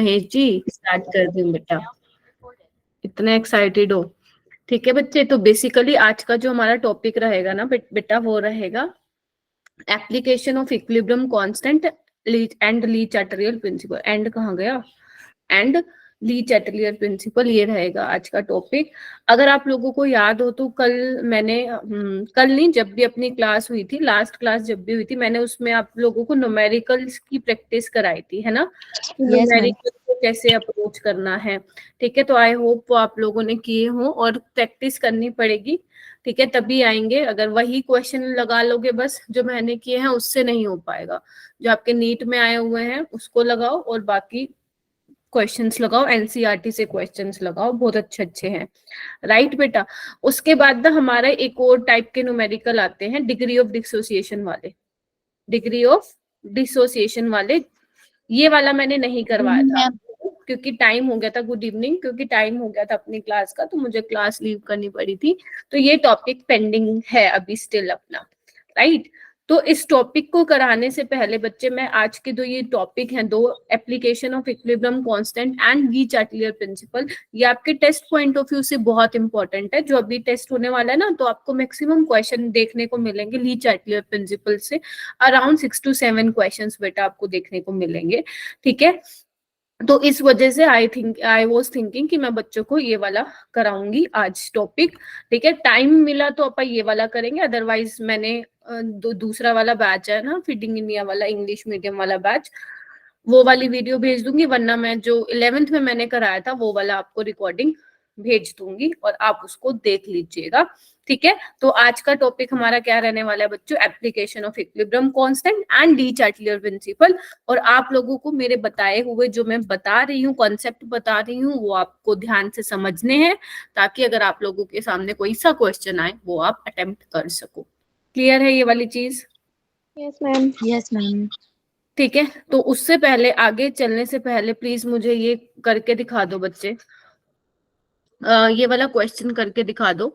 Mahesh ji start कर दूं बेटा, इतने एक्साइटेड हो? ठीक है बच्चे, तो बेसिकली आज का जो हमारा टॉपिक रहेगा ना बेटा, वो रहेगा application of equilibrium constant and Lee Chatelier principal. And कहाँ गया? एंड ली चैटलियर प्रिंसिपल, ये रहेगा आज का टॉपिक। अगर आप लोगों को याद हो तो कल मैंने कल नहीं, जब भी अपनी क्लास हुई थी, लास्ट क्लास जब भी हुई थी, मैंने उसमें आप लोगों को न्यूमेरिकल्स की प्रैक्टिस कराई थी, है ना? न्यूमेरिकल को कैसे अप्रोच करना है। ठीक है, तो आई होप वो आप लोगों ने किए हो और प्रैक्टिस करनी पड़ेगी। ठीक है, तभी आएंगे। अगर वही क्वेश्चन लगा लोगे बस जो मैंने किए हैं, उससे नहीं हो पाएगा। जो आपके नीट में आए हुए हैं उसको लगाओ और बाकी क्वेश्चंस लगाओ, एनसीईआरटी से क्वेश्चंस लगाओ, बहुत अच्छे अच्छे हैं। राइट बेटा? उसके बाद ना हमारा एक और टाइप के न्यूमेरिकल आते हैं, डिग्री ऑफ डिसोसिएशन वाले। डिग्री ऑफ डिसोसिएशन वाले, ये वाला मैंने नहीं करवाया था क्योंकि टाइम हो गया था। गुड इवनिंग, क्योंकि टाइम हो गया था अपनी क्लास का, तो मुझे क्लास लीव करनी पड़ी थी। तो ये टॉपिक पेंडिंग है अभी स्टिल अपना। राइट? तो इस टॉपिक को कराने से पहले बच्चे, मैं आज के दो ये टॉपिक हैं, दो, application of equilibrium constant and Lee Chatelier principal, ये आपके टेस्ट पॉइंट ऑफ व्यू से बहुत इंपॉर्टेंट है। जो अभी टेस्ट होने वाला है ना, तो आपको मैक्सिमम क्वेश्चन देखने को मिलेंगे ली चैटलियर प्रिंसिपल से। अराउंड 6 to 7 क्वेश्चंस बेटा आपको देखने को मिलेंगे। ठीक है, तो इस वजह से आई वॉज थिंकिंग कि मैं बच्चों को ये वाला कराऊंगी आज टॉपिक। ठीक है, टाइम मिला तो अपन ये वाला करेंगे, अदरवाइज मैंने दूसरा वाला बैच है ना, फीडिंग इंडिया वाला, इंग्लिश मीडियम वाला बैच, वो वाली वीडियो भेज दूंगी। वरना मैं जो 11th में मैंने कराया था वो वाला आपको रिकॉर्डिंग भेज दूंगी और आप उसको देख लीजिएगा। ठीक है, तो आज का टॉपिक हमारा क्या रहने वाला है बच्चों? Application of equilibrium constant and D Chatelier principal. और आप लोगों को मेरे बताए हुए जो मैं बता रही हूँ, कॉन्सेप्ट बता रही हूँ, वो आपको ध्यान से समझने हैं, ताकि अगर आप लोगों के सामने कोई सा क्वेश्चन आए वो आप अटेम्प्ट कर सको। क्लियर है ये वाली चीज? Yes ma'am. Yes ma'am. ठीक है, तो उससे पहले, आगे चलने से पहले प्लीज मुझे ये करके दिखा दो बच्चे, ये वाला क्वेश्चन करके दिखा दो।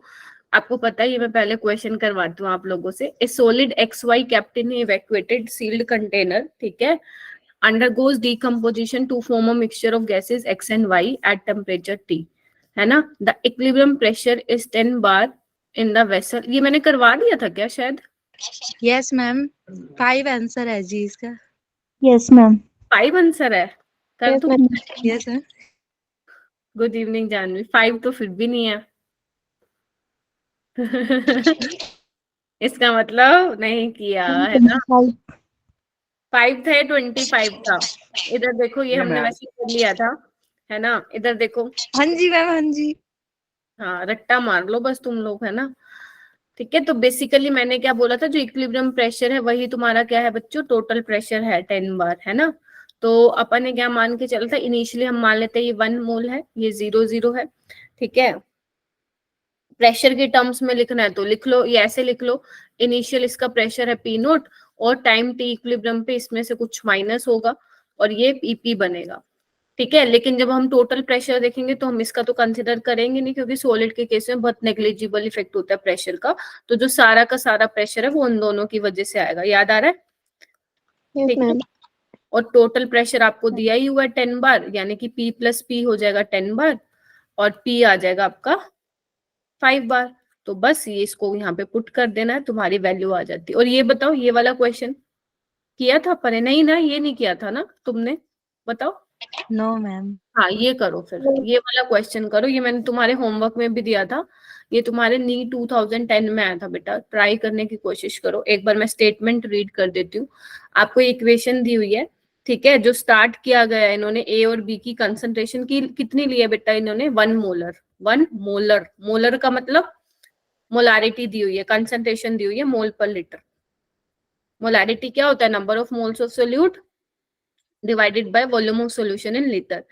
आपको पता है, ये मैं पहले क्वेश्चन करवाती हूँ आप लोगों से। A solid X Y kept in evacuated sealed container, ठीक है, undergoes decomposition to form a mixture of gases x and y at temperature T, है ना? The equilibrium pressure is 10 bar in the vessel। ये मैंने करवा दिया था क्या शायद? यस मैम, 5 आंसर है जी इसका। Yes ma'am. 5 आंसर है? कर दूं? Yes ma'am. Good evening Janvi, 5 तो फिर भी नहीं है। इसका मतलब नहीं किया है ना? 5 था, 25 था। इधर देखो, ये हमने वैसे कर लिया था, है ना? इधर देखो। हाँ जी मैम, हाँ जी। हाँ, रट्टा मार लो बस तुम लोग, है ना? ठीक है, तो बेसिकली मैंने क्या बोला था, जो इक्विलिब्रियम प्रेशर है वही तुम्हारा क्या है बच्चों? टोटल प्रेशर है 10 बार, है ना? तो अपन ने क्या मान के चला था? इनिशियली हम मान लेते हैं ये 1 मोल है, ये 0 है। ठीक है, प्रेशर के टर्म्स में लिखना है तो लिख लो, ये ऐसे लिख लो, इनिशियल इसका प्रेशर है पी नोट, और टाइम टी इक्विलिब्रियम पे इसमें से कुछ माइनस होगा और ये पीपी बनेगा। ठीक है, लेकिन जब हम टोटल प्रेशर देखेंगे तो हम इसका तो कंसिडर करेंगे नहीं, क्योंकि सॉलिड के केस में बहुत नेग्लिजिबल इफेक्ट होता है प्रेशर का। तो जो सारा का सारा प्रेशर है वो उन दोनों की वजह से आएगा। याद आ रहा है? ठीक है, और टोटल प्रेशर आपको दिया ही हुआ है 10 बार, यानी कि P प्लस P हो जाएगा 10 बार, और P आ जाएगा आपका 5 बार। तो बस ये इसको यहाँ पे पुट कर देना है, तुम्हारी वैल्यू आ जाती है। और ये बताओ, ये वाला क्वेश्चन किया था पर नहीं ना? ये नहीं किया था ना तुमने? बताओ। No ma'am. हाँ, ये करो फिर, ये वाला क्वेश्चन करो। ये मैंने तुम्हारे होमवर्क में भी दिया था, ये तुम्हारे नी 2010 में आया था बेटा। ट्राई करने की कोशिश करो। एक बार मैं स्टेटमेंट रीड कर देती हूँ। आपको इक्वेशन दी हुई है, ठीक है, जो स्टार्ट किया गया है, इन्होंने ए और बी की कंसंट्रेशन की कितनी ली है बेटा? इन्होंने 1 मोलर। 1 मोलर, मोलर का मतलब मोलारिटी दी हुई है, कंसंट्रेशन दी हुई है मोल पर लीटर। मोलारिटी क्या होता है? Number of moles of solute divided by volume of solution in litre.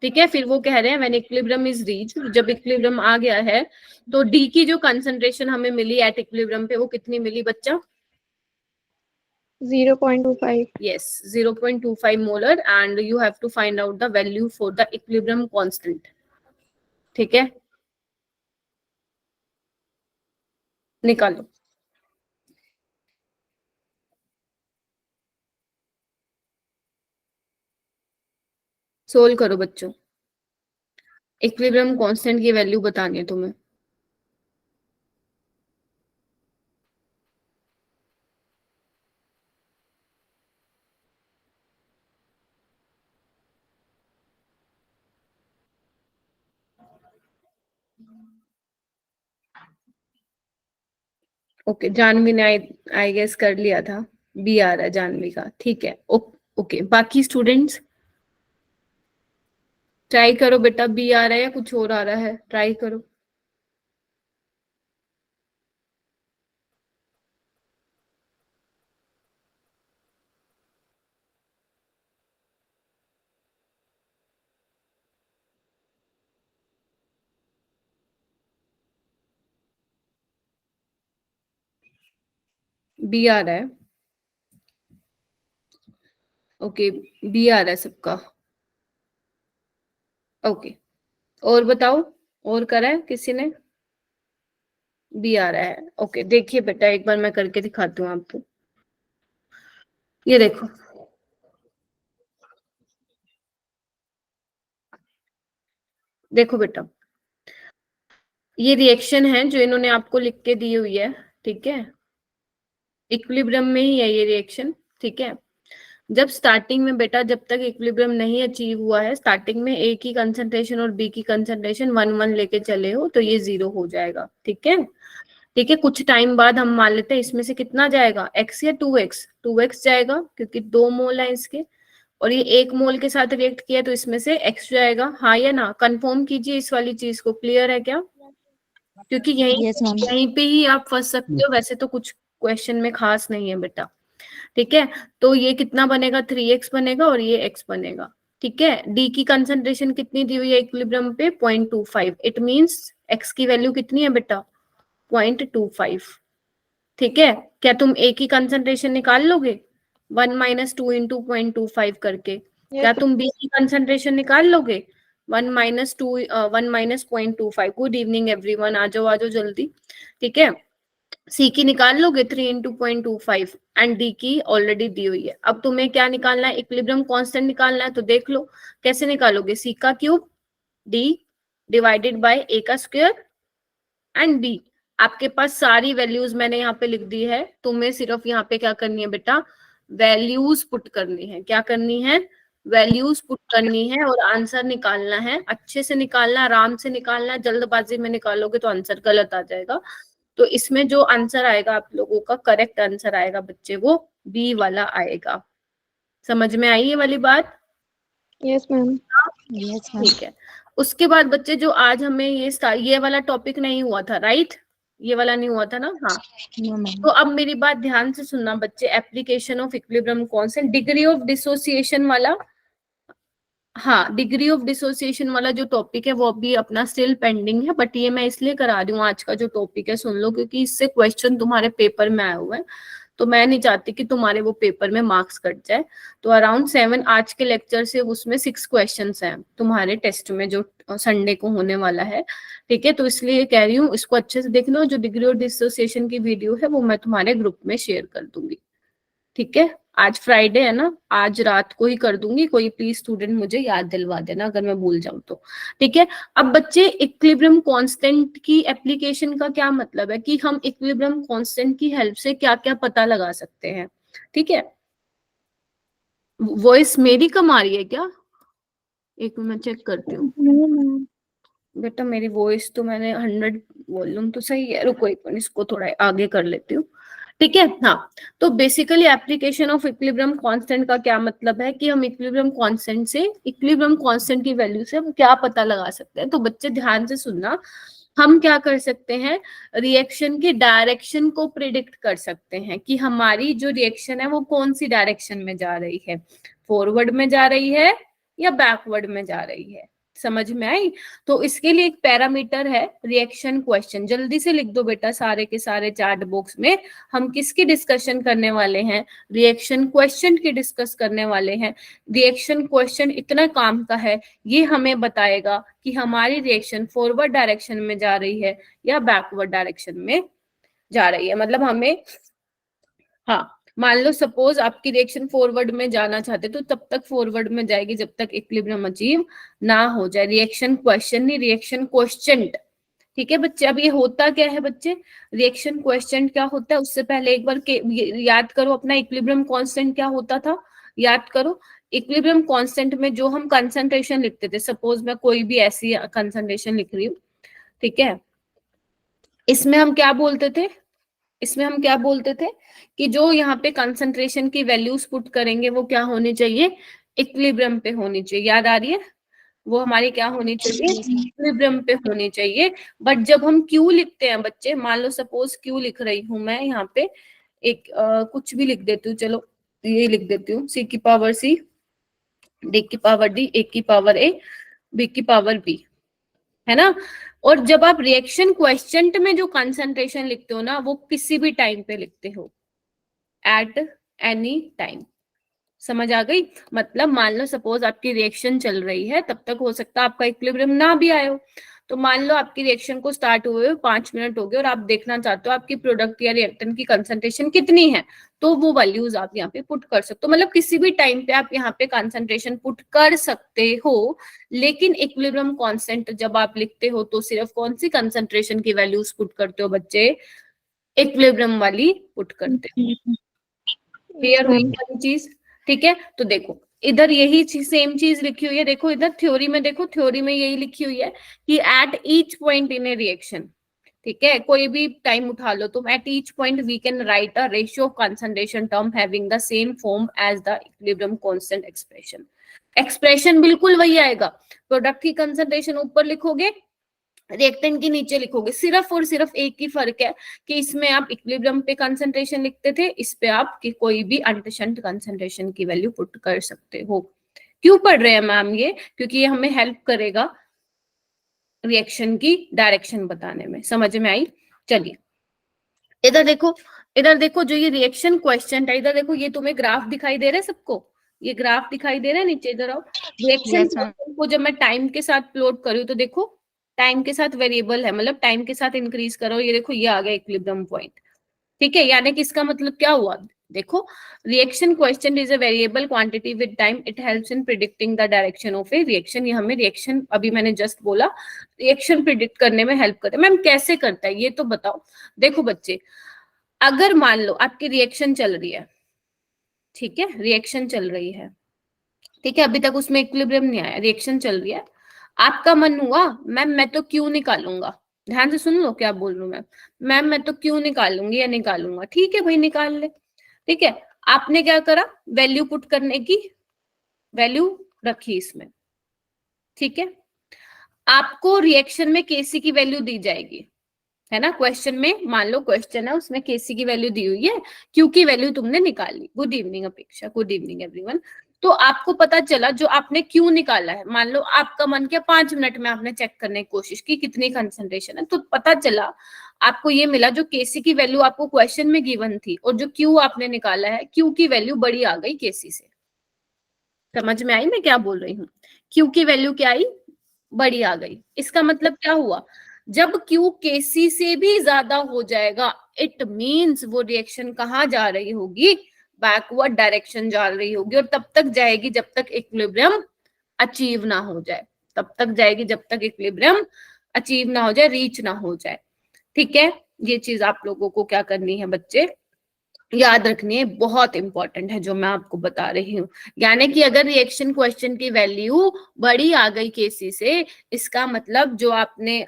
ठीक है, फिर वो कह रहे हैं व्हेन इक्विलिब्रियम इज रीच, जब इक्विलिब्रियम आ गया है तो डी की जो कंसंट्रेशन हमें मिली एट इक्विलिब्रियम पे, वो कितनी मिली बच्चा? 0.25। yes, 0.25 molar, and you have to find out the value for the equilibrium constant. ठीक है, निकालो। सोल्व करो बच्चों। इक्विलिब्रियम कांस्टेंट की वैल्यू बतानी है तुम्हें। ओके, जानवी ने आई गेस कर लिया था, बी आ रहा है जानवी का, ठीक है। ओके, बाकी स्टूडेंट्स ट्राई करो बेटा, बी आ रहा है या कुछ और आ रहा है, ट्राई करो। बी आ रहा है, ओके, बी आ रहा है सबका। ओके, और बताओ, और करा है किसी ने? बी आ रहा है, ओके। देखिए बेटा, एक बार मैं करके दिखाती हूँ आपको। ये देखो, देखो बेटा, ये रिएक्शन है जो इन्होंने आपको लिख के दी हुई है, ठीक है। इक्विलिब्रियम में ही है ये रिएक्शन, ठीक है। जब स्टार्टिंग में बेटा, जब तक इक्विलिब्रियम नहीं अचीव हुआ है, स्टार्टिंग में ए की कंसंट्रेशन और बी की कंसंट्रेशन 1-1 लेके चले हो तो ये 0 हो जाएगा, ठीक है। ठीक है, कुछ टाइम बाद हम मान लेते हैं इसमें से कितना जाएगा, x या 2x, 2x जाएगा क्योंकि 2 मोल है इसके, और ये 1 मोल के साथ रिएक्ट किया तो इसमें से x जाएगा, हाँ या ना? कंफर्म कीजिए इस वाली चीज को, क्लियर है क्या? क्योंकि यहीं Yes, ma'am. यहीं पे ही आप फंस सकते हो, वैसे तो कुछ क्वेश्चन में खास नहीं है बेटा, ठीक है। तो ये कितना बनेगा, 3x बनेगा और ये x बनेगा, ठीक है। d की कंसंट्रेशन कितनी दी हुई है इक्विलिब्रियम पे, 0.25, इट मींस x की वैल्यू कितनी है बेटा, 0.25, ठीक है। क्या तुम a की कंसंट्रेशन निकाल लोगे 1 - 2 × 0.25 करके? क्या तुम b की कंसंट्रेशन निकाल लोगे 1 - 2 1 - 0.25? गुड इवनिंग एवरीवन, आ जाओ जल्दी, ठीक है। सी की निकाल लोगे 3 × 0.25 एंड डी की ऑलरेडी दी हुई है। अब तुम्हें क्या निकालना है, इक्विलिब्रियम कांस्टेंट निकालना है, तो देख लो कैसे निकालोगे। सी का क्यूब डी डिवाइडेड बाय ए का स्क्वायर एंड बी। आपके पास सारी वैल्यूज मैंने यहाँ पे लिख दी है, तुम्हें सिर्फ यहाँ पे क्या करनी है बेटा, वैल्यूज पुट करनी है। क्या करनी है, वैल्यूज पुट करनी है और आंसर निकालना है। अच्छे से निकालना, आराम से निकालना, जल्दबाजी में निकालोगे तो आंसर गलत आ जाएगा। तो इसमें जो आंसर आएगा आप लोगों का, करेक्ट आंसर आएगा बच्चे, वो बी वाला आएगा। समझ में आई ये वाली बात? Yes, ma'am. Yes, ma'am. ठीक है। उसके बाद बच्चे, जो आज हमें ये वाला टॉपिक नहीं हुआ था, राइट? ये वाला नहीं हुआ था ना, हाँ। No, ma'am. तो अब मेरी बात ध्यान से सुनना बच्चे, application of equilibrium constant, degree of dissociation वाला, हाँ, डिग्री ऑफ डिसोसिएशन वाला जो टॉपिक है वो अभी अपना स्टिल पेंडिंग है, बट ये मैं इसलिए करा रही हूँ, आज का जो टॉपिक है सुन लो, क्योंकि इससे क्वेश्चन तुम्हारे पेपर में आए हुए हैं, तो मैं नहीं चाहती कि तुम्हारे वो पेपर में मार्क्स कट जाए। तो अराउंड 7 आज के लेक्चर से उसमें 6 क्वेश्चंस हैं तुम्हारे टेस्ट में, जो संडे को होने वाला है, ठीक है। तो इसलिए कह रही हूँ इसको अच्छे से देख लो। जो डिग्री ऑफ डिसोसिएशन की वीडियो है वो मैं तुम्हारे ग्रुप में शेयर कर दूंगी, ठीक है। आज फ्राइडे है ना, आज रात को ही कर दूंगी, कोई प्लीज स्टूडेंट मुझे याद दिलवा देना अगर मैं भूल जाऊं तो, ठीक है। अब बच्चे, इक्विलिब्रियम कांस्टेंट की एप्लीकेशन का क्या मतलब है कि हम इक्विलिब्रियम कांस्टेंट की हेल्प से क्या क्या पता लगा सकते हैं, ठीक है। वॉइस मेरी कम आ रही है क्या? एक मिनट चेक करती हूँ No, ma'am. बेटा, मेरी वॉइस तो मैंने 100 वॉल्यूम तो सही है, रुको एक मिनट, इसको थोड़ा आगे कर लेती हूँ, ठीक है। हाँ, तो basically application of equilibrium constant का क्या मतलब है कि हम इक्विलिब्रियम कांस्टेंट से, इक्विलिब्रियम कांस्टेंट की वैल्यू से हम क्या पता लगा सकते हैं। तो बच्चे ध्यान से सुनना, हम क्या कर सकते हैं, रिएक्शन की डायरेक्शन को प्रिडिक्ट कर सकते हैं कि हमारी जो रिएक्शन है वो कौन सी डायरेक्शन में जा रही है, फॉरवर्ड में जा रही है या बैकवर्ड में जा रही है। समझ में आई? तो इसके लिए एक पैरामीटर है रिएक्शन क्वेश्चन, जल्दी से लिख दो बेटा सारे के सारे चैट बॉक्स में। हम किसकी डिस्कशन करने वाले हैं, रिएक्शन क्वेश्चन की डिस्कस करने वाले हैं। रिएक्शन क्वेश्चन इतना काम का है, ये हमें बताएगा कि हमारी रिएक्शन फॉरवर्ड डायरेक्शन में जा रही है या बैकवर्ड डायरेक्शन में जा रही है। मतलब हमें, हाँ, मान लो सपोज आपकी रिएक्शन फॉरवर्ड में जाना चाहते तो तब तक फॉरवर्ड में जाएगी जब तक इक्विलिब्रियम अचीव ना हो जाए। रिएक्शन क्वेश्चन नहीं, रिएक्शन क्वेश्चंट। ठीक है बच्चे, अब ये होता क्या है बच्चे, रिएक्शन क्वेश्चन क्या होता है, उससे पहले एक बार याद करो अपना इक्विलिब्रियम कांस्टेंट क्या होता था, याद करो। इक्विलिब्रियम कांस्टेंट में जो हम कंसंट्रेशन लिखते थे, सपोज मैं कोई भी ऐसी कंसंट्रेशन लिख रही हूँ, ठीक है, इसमें हम क्या बोलते थे, इसमें हम क्या बोलते थे कि जो यहाँ पे कंसंट्रेशन की वैल्यूज पुट करेंगे वो क्या होनी चाहिए, इक्विलिब्रियम पे होनी चाहिए। याद आ रही है, वो हमारी क्या होनी चाहिए, इक्विलिब्रियम पे होनी चाहिए। बट जब हम क्यू लिखते हैं बच्चे, मान लो सपोज क्यू लिख रही हूं मैं यहाँ पे, एक कुछ भी लिख देती हूँ, चलो ये लिख देती हूँ, सी की पावर सी, डी की पावर डी, ए की पावर ए, बी की पावर बी, है ना। और जब आप रिएक्शन क्वेश्चंट में जो कंसंट्रेशन लिखते हो ना, वो किसी भी टाइम पे लिखते हो, एट एनी टाइम। समझ आ गई, मतलब मान लो सपोज आपकी रिएक्शन चल रही है, तब तक हो सकता है आपका इक्विलिब्रियम ना भी आए हो। तो मान लो आपकी रिएक्शन को स्टार्ट हुए 5 मिनट हो गए और आप देखना चाहते हो आपकी प्रोडक्ट या रिएक्टेंट की कंसंट्रेशन कितनी है, तो वो वैल्यूज आप यहाँ पे पुट कर सकते हो। मतलब किसी भी टाइम पे आप यहाँ पे कंसंट्रेशन पुट कर सकते हो, लेकिन इक्विलिब्रियम कांस्टेंट जब आप लिखते हो तो सिर्फ कौन सी कंसंट्रेशन की वैल्यूज पुट करते हो बच्चे, इक्विलिब्रियम वाली पुट करते हो। क्लियर हुई सारी चीज, ठीक है। तो देखो इधर यही सेम चीज लिखी हुई है, देखो इधर थ्योरी में, देखो थ्योरी में यही लिखी हुई है कि at each point in a reaction, ठीक है, कोई भी टाइम उठा लो तुम, at each point we can write a ratio of concentration term having the same form as the equilibrium constant expression. Expression बिल्कुल वही आएगा, प्रोडक्ट की कंसंट्रेशन ऊपर लिखोगे, रिएक्टेंट के नीचे लिखोगे, सिर्फ और सिर्फ एक ही फर्क है कि इसमें आप इक्विलिब्रियम पे कंसंट्रेशन लिखते थे, इस पे आप कि कोई भी अंटशंट कंसंट्रेशन की वैल्यू पुट कर सकते हो। क्यों पढ़ रहे हैं मैम ये, क्योंकि ये हमें हेल्प करेगा रिएक्शन की डायरेक्शन बताने में। समझ में आई, चलिए इधर देखो, इधर देखो जो ये रिएक्शन क्वेश्चन है, इधर देखो ये तुम्हें ग्राफ दिखाई दे रहा है सबको, ये ग्राफ दिखाई दे रहा है नीचे, इधर आओ। रिएक्शन को जब मैं टाइम के साथ प्लॉट करूँ तो देखो टाइम के साथ वेरिएबल है, मतलब टाइम के साथ इंक्रीज करो, ये देखो ये आ गया इक्विलिब्रियम पॉइंट, ठीक है। यानी कि इसका मतलब क्या हुआ, देखो reaction question is a variable quantity with time, it helps in predicting the direction of A reaction. ये हमें रिएक्शन, अभी मैंने जस्ट बोला रिएक्शन प्रिडिक्ट करने में हेल्प करता है। मैम कैसे करता है ये तो बताओ। देखो बच्चे, अगर मान लो आपकी रिएक्शन चल रही है, ठीक है, रिएक्शन चल रही है, ठीक है, अभी तक उसमें इक्विलिब्रियम नहीं आया, रिएक्शन चल रही है, आपका मन हुआ मैम मैं तो क्यों निकालूंगा, ध्यान से सुन लो क्या बोल रही हूँ मैं, मैम मैं तो क्यों निकालूंगी या निकालूंगा, ठीक है भाई निकाल ले, ठीक है। आपने क्या करा, वैल्यू पुट करने की वैल्यू रखी इसमें, ठीक है। आपको रिएक्शन में केसी की वैल्यू दी जाएगी, है ना, क्वेश्चन में मान लो क्वेश्चन है उसमें केसी की वैल्यू दी हुई है, क्यू की वैल्यू तुमने निकाली। गुड इवनिंग अपेक्षा, गुड इवनिंग एवरीवन। तो आपको पता चला जो आपने क्यू निकाला है, मान लो आपका मन किया 5 मिनट में आपने चेक करने की कोशिश की कितनी कंसंट्रेशन है, तो पता चला आपको ये मिला जो केसी की वैल्यू आपको क्वेश्चन में गिवन थी और जो क्यू आपने निकाला है, क्यू की वैल्यू बड़ी आ गई केसी से। समझ में आई मैं क्या बोल रही हूँ, क्यू की वैल्यू क्या आई, बड़ी आ गई। इसका मतलब क्या हुआ, जब Q केसी से भी ज्यादा हो जाएगा, इट मींस वो रिएक्शन कहाँ जा रही होगी, बैकवर्ड डायरेक्शन जा रही होगी, और तब तक जाएगी जब तक इक्विलिब्रियम अचीव ना हो जाए, तब तक जाएगी जब तक इक्विलिब्रियम अचीव ना हो जाए, रीच ना हो जाए, ठीक है। ये चीज आप लोगों को क्या करनी है बच्चे, याद रखनी है, बहुत इंपॉर्टेंट है जो मैं आपको बता रही हूँ। यानी कि अगर रिएक्शन क्वेश्चन की वैल्यू बड़ी आ गई केसी से, इसका मतलब जो आपने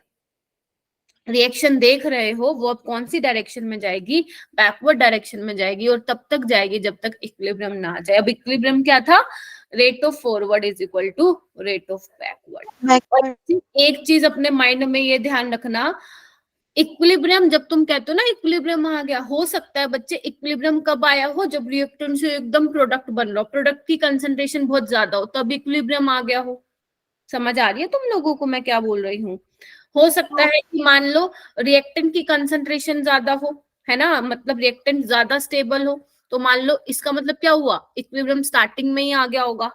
रिएक्शन देख रहे हो वो अब कौन सी डायरेक्शन में जाएगी, बैकवर्ड डायरेक्शन में जाएगी, और तब तक जाएगी जब तक इक्विलिब्रियम ना आ जाए। अब इक्विलिब्रियम क्या था, rate of forward is equal to rate of backward. और एक चीज अपने माइंड में ये ध्यान रखना, इक्विलिब्रियम जब तुम कहते हो ना इक्विलिब्रियम आ गया, हो सकता है बच्चे इक्विलिब्रियम कब आया हो, जब रिएक्टेंट से एकदम प्रोडक्ट बन रहा हो, प्रोडक्ट की कंसंट्रेशन बहुत ज्यादा हो, तब इक्विलिब्रियम आ गया हो। समझ आ रही है तुम लोगों को मैं क्या बोल रही हूँ। हो सकता है कि मान लो रिएक्टेंट की कंसंट्रेशन ज्यादा हो, है ना, मतलब रिएक्टेंट ज्यादा स्टेबल हो, तो मान लो इसका मतलब क्या हुआ, इक्विलिब्रियम स्टार्टिंग में ही आ गया होगा,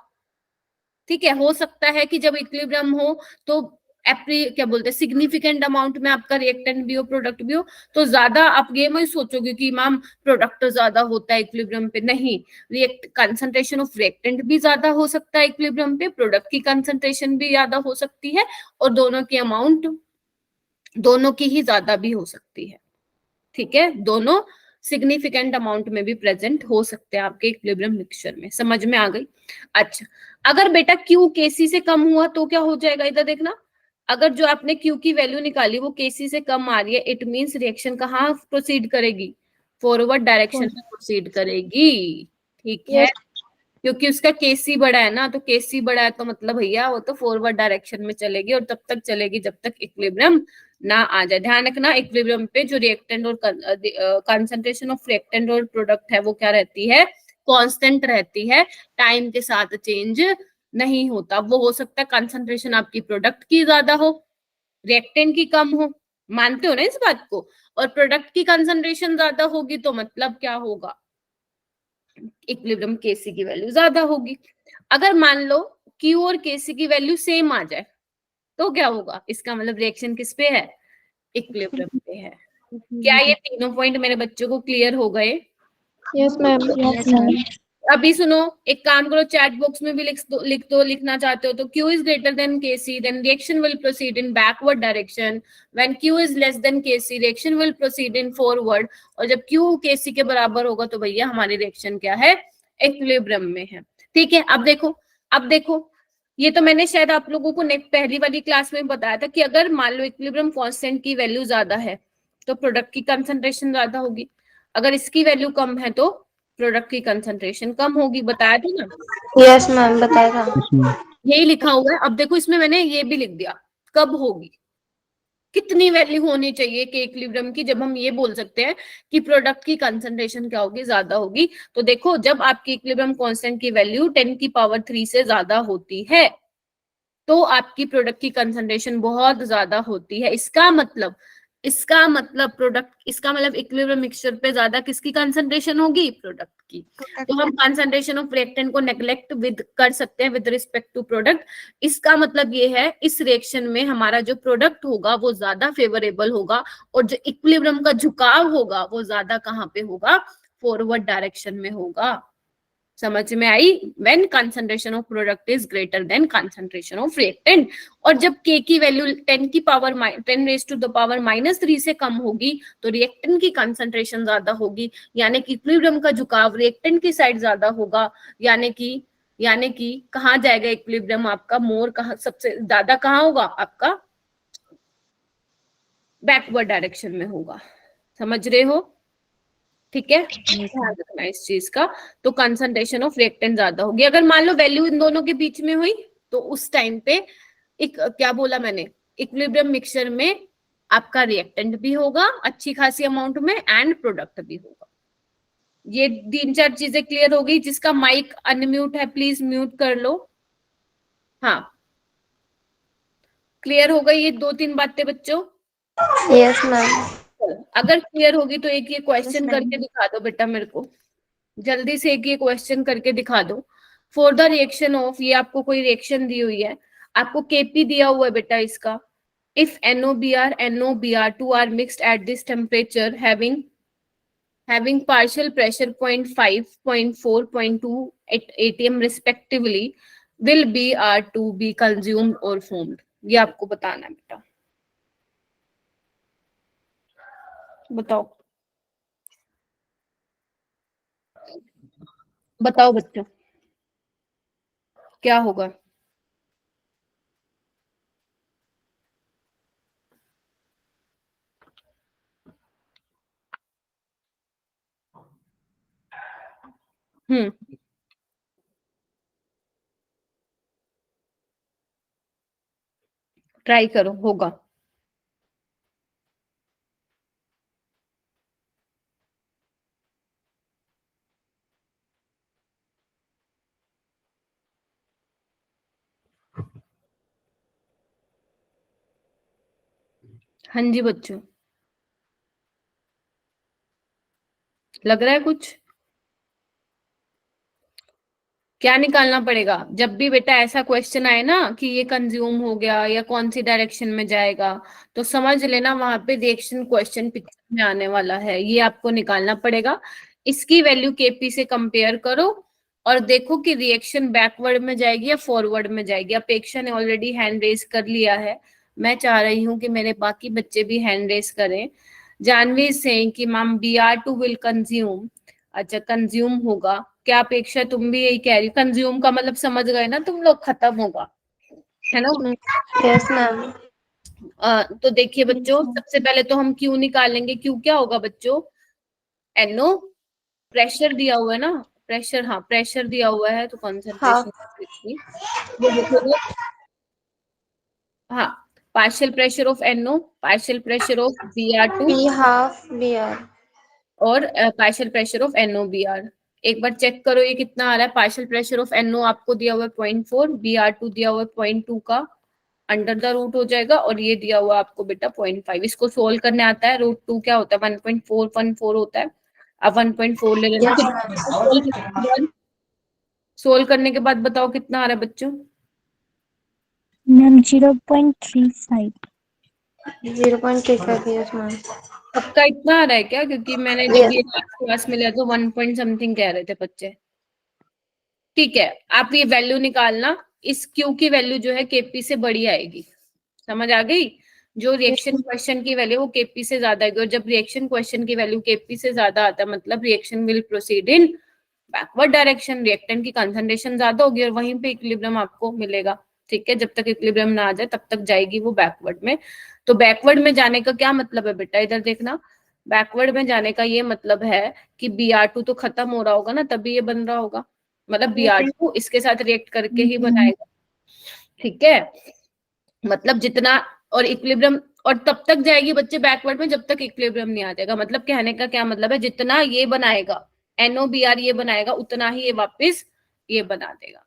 ठीक है। हो सकता है कि जब इक्विलिब्रियम हो तो क्या बोलते हैं सिग्निफिकेंट अमाउंट में आपका रिएक्टेंट भी हो प्रोडक्ट भी हो, तो ज्यादा आप ये मत सोचोगे कि मैम प्रोडक्ट ज्यादा होता है इक्विलिब्रियम पे, नहीं, रिएक्ट कंसंट्रेशन ऑफ रिएक्टेंट भी ज्यादा हो सकता है इक्विलिब्रियम पे, प्रोडक्ट की कंसंट्रेशन भी ज्यादा हो सकती है, और दोनों की अमाउंट दोनों की ही ज्यादा भी हो सकती है। ठीक है, दोनों सिग्निफिकेंट अमाउंट में भी प्रेजेंट हो सकते हैं आपके इक्विलिब्रियम मिक्सचर में। समझ में आ गई? अच्छा, अगर बेटा क्यू केसी से कम हुआ तो क्या हो जाएगा, इधर देखना, अगर जो आपने क्यू की वैल्यू निकाली वो केसी से कम आ रही है, इट मींस रिएक्शन कहाँ प्रोसीड करेगी, फॉरवर्ड डायरेक्शन में प्रोसीड करेगी। ठीक है, क्योंकि उसका केसी बड़ा है ना, तो केसी बड़ा है तो मतलब भैया वो तो फॉरवर्ड डायरेक्शन में चलेगी, और तब तक चलेगी जब तक इक्विलिब्रियम ना आ जाए। ध्यान रखना, इक्विलिब्रियम पे जो रिएक्टेंट और कंसंट्रेशन ऑफ रिएक्टेंट और प्रोडक्ट है वो क्या रहती है, कांस्टेंट रहती है, टाइम के साथ चेंज नहीं होता। वो हो सकता है कंसंट्रेशन आपकी प्रोडक्ट की ज्यादा हो, रिएक्टेंट की कम हो, मानते हो ना इस बात को, और प्रोडक्ट की कंसंट्रेशन ज्यादा होगी तो मतलब क्या होगा, इक्विलिब्रियम केसी की वैल्यू ज्यादा होगी। अगर मान लो क्यू और केसी की वैल्यू सेम आ जाए तो क्या होगा, इसका मतलब रिएक्शन किस पे है, इक्विलिब्रियम पे है। क्या ये तीनों पॉइंट मेरे बच्चों को क्लियर हो गए? Yes, ma'am. Yes, ma'am. अभी सुनो, एक काम करो, चैट बॉक्स में भी लिख दो, लिखना चाहते हो तो Q is greater than KC, then reaction will proceed in backward direction. When Q is less than KC, reaction will proceed in forward. और जब Q KC के बराबर होगा तो भैया हमारी रिएक्शन क्या है, इक्विलिब्रियम में है। ठीक है, अब देखो, ये तो मैंने शायद आप लोगों को पहली वाली क्लास में बताया था कि अगर मान लो इक्विलिब्रियम कांस्टेंट की वैल्यू ज्यादा है तो प्रोडक्ट की कंसंट्रेशन ज्यादा होगी, अगर इसकी वैल्यू कम है तो प्रोडक्ट की कंसंट्रेशन कम होगी। बताया था ना? Yes, ma'am. बताया था. यही लिखा हुआ है। अब देखो इसमें मैंने ये भी लिख दिया, कब होगी, कितनी वैल्यू होनी चाहिए कि इक्विलिब्रियम की, जब हम ये बोल सकते हैं कि प्रोडक्ट की कंसंट्रेशन क्या होगी, ज्यादा होगी। तो देखो जब आपकी इक्विलिब्रियम कांस्टेंट की वैल्यू 10⁻³ से ज्यादा होती है तो आपकी प्रोडक्ट की कंसंट्रेशन बहुत ज्यादा होती है। इसका मतलब प्रोडक्ट, इसका मतलब इक्विलिब्रियम मिक्सचर पे ज्यादा किसकी कंसंट्रेशन होगी, प्रोडक्ट की। तो हम कंसंट्रेशन ऑफ रिएक्टेंट को नेग्लेक्ट विद कर सकते हैं विद रिस्पेक्ट टू प्रोडक्ट। इसका मतलब ये है इस रिएक्शन में हमारा जो प्रोडक्ट होगा वो ज्यादा फेवरेबल होगा, और जो इक्विलिब्रियम का झुकाव होगा वो ज्यादा कहाँ पे होगा, फॉरवर्ड डायरेक्शन में होगा। समझ में आई? When concentration of product is greater than concentration of reactant. और जब के की वैल्यू 10⁻³ से कम होगी तो रिएक्टेंट की कंसंट्रेशन ज्यादा होगी, यानी कि इक्विलिब्रियम का झुकाव रिएक्टेंट की साइड ज्यादा होगा, यानी कि कहाँ जाएगा इक्विलिब्रियम आपका, मोर कहाँ सबसे ज्यादा कहाँ होगा आपका, बैकवर्ड डायरेक्शन में होगा। समझ रहे हो? ठीक है, ध्यान रखना इस चीज का। तो कंसंट्रेशन ऑफ रिएक्टेंट ज्यादा होगी। अगर मान लो वैल्यू इन दोनों के बीच में हुई तो उस टाइम पे एक क्या बोला मैंने, इक्विलिब्रियम मिक्सचर में आपका रिएक्टेंट भी होगा अच्छी खासी अमाउंट में एंड प्रोडक्ट भी होगा। ये 3-4 चीजें क्लियर हो गई। जिसका माइक अनम्यूट है प्लीज म्यूट कर लो। हाँ, क्लियर हो गई ये 2-3 बातें बच्चों? Yes, ma'am. अगर क्लियर होगी तो एक ये क्वेश्चन ma'am. करके दिखा दो बेटा मेरे को, जल्दी से एक ये क्वेश्चन करके दिखा दो। फॉर द रिएक्शन ऑफ, ये आपको कोई रिएक्शन दी हुई है, आपको केपी दिया हुआ है बेटा इसका। If NOBr two are mixed at this temperature having partial pressure 0.5 0.4 0.2 atm respectively, will Br2 be consumed or formed? ये आपको बताना है बेटा, बताओ बताओ बच्चों क्या होगा। ट्राई करो, होगा। हाँ जी बच्चों, लग रहा है कुछ? क्या निकालना पड़ेगा? जब भी बेटा ऐसा क्वेश्चन आए ना कि ये कंज्यूम हो गया या कौन सी डायरेक्शन में जाएगा, तो समझ लेना वहां पे रिएक्शन क्वेश्चन पिक्चर में आने वाला है, ये आपको निकालना पड़ेगा। इसकी वैल्यू केपी से कंपेयर करो और देखो कि रिएक्शन बैकवर्ड में जाएगी या फॉरवर्ड में जाएगी। अपेक्षा ने ऑलरेडी हैंड रेज कर लिया है, मैं चाह रही हूँ कि मेरे बाकी बच्चे भी हैंड रेज करें। जानवी से कि मैम BR2 विल कंज्यूम, अच्छा कंज्यूम होगा, क्या अपेक्षा तुम भी यही कह रही हो? कंज्यूम का मतलब समझ गए ना तुम लोग, खत्म होगा, है ना? Yes ma'am. तो देखिए बच्चों, सबसे पहले तो हम क्यू निकालेंगे। क्यू क्या होगा बच्चों? NO, प्रेशर दिया हुआ है ना, प्रेशर, हाँ प्रेशर दिया हुआ है तो हाँ। कंसंट्रेशन ये देखोगे, हाँ, partial pressure of NO, partial pressure of Br2 P half BR। और पार्शियल प्रेशर ऑफ NOBR। एक बार चेक करो ये कितना आ रहा है। पार्शियल प्रेशर ऑफ NO आपको दिया हुआ है 0.4, Br2 दिया हुआ है 0.2 का, अंडर द रूट हो जाएगा, और ये दिया हुआ आपको बेटा 0.5। इसको सोल्व करने आता है, √2 क्या होता है? 1.414 होता है। अब 1.4 ले लेना, यस फिर सोल्व करने के बाद बताओ कितना आ रहा है बच्चों? मैम 0.35। 0.35। Yes ma'am. सबका इतना आ रहा है क्या? क्योंकि मैंने जब ये क्लास में लिया तो 1 पॉइंट समथिंग कह रहे थे बच्चे। ठीक है, आप ये वैल्यू निकालना, इस क्यू की वैल्यू जो है केपी से बड़ी आएगी, समझ आ गई? जो रिएक्शन क्वेश्चन की वैल्यू वो केपी से ज्यादा आएगी, और जब रिएक्शन क्वेश्चन की वैल्यू केपी से ज्यादा आता है मतलब reaction will proceed in backward direction, reactant की कंसंट्रेशन ज्यादा होगी और वहीं पे इक्विलिब्रियम आपको मिलेगा। ठीक है, जब तक इक्विलिब्रियम ना आ जाए तब तक जाएगी वो बैकवर्ड में। तो बैकवर्ड में जाने का क्या मतलब है बेटा? इधर देखना, बैकवर्ड में जाने का ये मतलब है कि Br2 तो खत्म हो रहा होगा ना, तभी ये बन रहा होगा, मतलब Br2 इसके साथ रिएक्ट करके ही बनाएगा। ठीक है, मतलब जितना, और इक्विलिब्रियम, और तब तक जाएगी बच्चे बैकवर्ड में जब तक इक्विलिब्रियम नहीं आ जाएगा। मतलब कहने का क्या मतलब है, जितना ये बनाएगा NOBR ये बनाएगा उतना ही ये वापस ये बना देगा।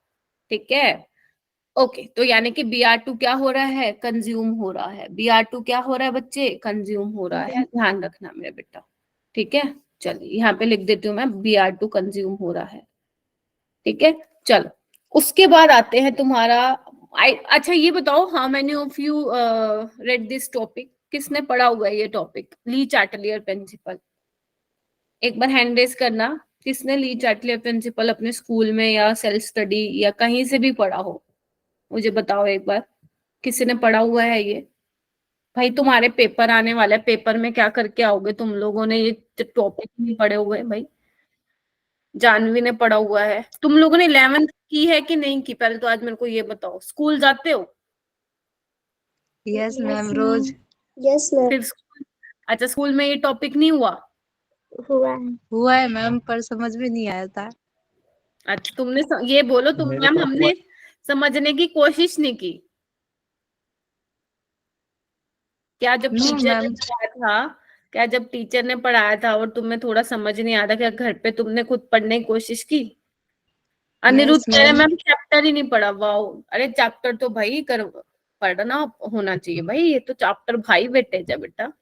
ठीक है, ओके। तो यानी कि Br2 क्या हो रहा है? कंज्यूम हो रहा है। Br2 क्या हो रहा है बच्चे? कंज्यूम हो रहा है, ध्यान रखना मेरे बेटा। ठीक है, चलिए यहाँ पे लिख देती हूँ मैं, Br2 कंज्यूम हो रहा है। ठीक है, चलो उसके बाद आते हैं तुम्हारा अच्छा ये बताओ, how many of you read this topic? किसने पढ़ा हुआ है ये टॉपिक, ली चार्टलियर प्रिंसिपल? एक बार हैंड रेज करना, किसने ली चार्टलियर प्रिंसिपल अपने स्कूल में या सेल्फ स्टडी या कहीं से भी पढ़ा हो, मुझे बताओ एक बार, किसी ने पढ़ा हुआ है ये? भाई तुम्हारे पेपर आने वाला है, पेपर में क्या करके आओगे तुम लोगों ने ये टॉपिक नहीं पढ़े हुए भाई? जानवी ने पढ़ा हुआ है, तुम लोगों ने 11th की है कि नहीं की? पहले तो आज मेरे को ये बताओ, स्कूल जाते हो? यस मैम, रोज यस मैम। फिर अच्छा, स्कूल में ये टॉपिक नहीं हुआ? हुआ है मैम, पर समझ में नहीं आया था। अच्छा, तुमने ये बोलो तुम, मैम हमने समझने की कोशिश नहीं की क्या? जब नो टीचर ने मैम, पढ़ाया था, क्या जब टीचर ने पढ़ाया था और तुम्हें थोड़ा समझ नहीं आता, क्या घर पे तुमने खुद पढ़ने की कोशिश की? अनिरुद्ध यस कह रहे मैम। मैम चैप्टर ही नहीं पढ़ा। वाओ, अरे चैप्टर तो भाई कर पढ़ना होना चाहिए भाई, ये तो चैप्टर भाई वेटेज है बेटा।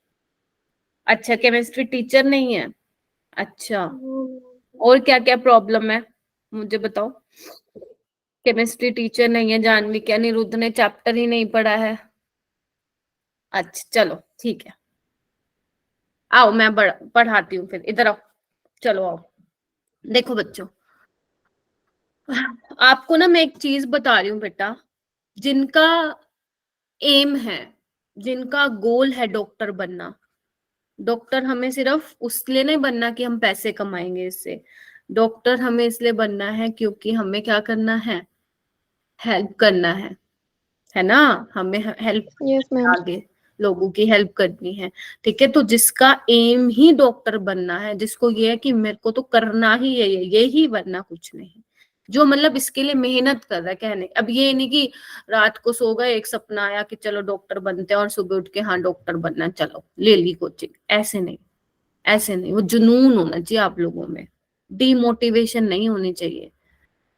अच्छा, केमिस्ट्री टीचर नहीं है? अच्छा, और क्या क्या प्रॉब्लम है मुझे बताओ? केमिस्ट्री टीचर नहीं है जानवी के, अनिरुद्ध ने चैप्टर ही नहीं पढ़ा है। अच्छा चलो ठीक है, आओ मैं पढ़ाती हूँ, फिर इधर आओ, चलो आओ। देखो बच्चों, आपको ना मैं एक चीज बता रही हूँ बेटा, जिनका एम है, जिनका गोल है डॉक्टर बनना, डॉक्टर हमें सिर्फ उसलिए नहीं बनना कि हम पैसे कमाएंगे इससे, डॉक्टर हमें इसलिए बनना है क्योंकि हमें क्या करना है? हेल्प करना है ना? हमें हेल्प यस मैम। आगे लोगों की हेल्प करनी है। ठीक है, तो जिसका एम ही डॉक्टर बनना है, जिसको ये है कि मेरे को तो करना ही है ये ही बनना, कुछ नहीं, जो मतलब इसके लिए मेहनत कर रहा है, कहने अब ये नहीं कि रात को सो गए एक सपना आया कि चलो डॉक्टर बनते हैं और सुबह उठ के हाँ डॉक्टर बनना, चलो ले ली कोचिंग, ऐसे नहीं, ऐसे नहीं। वो जुनून होना चाहिए आप लोगों में, डीमोटिवेशन नहीं होनी चाहिए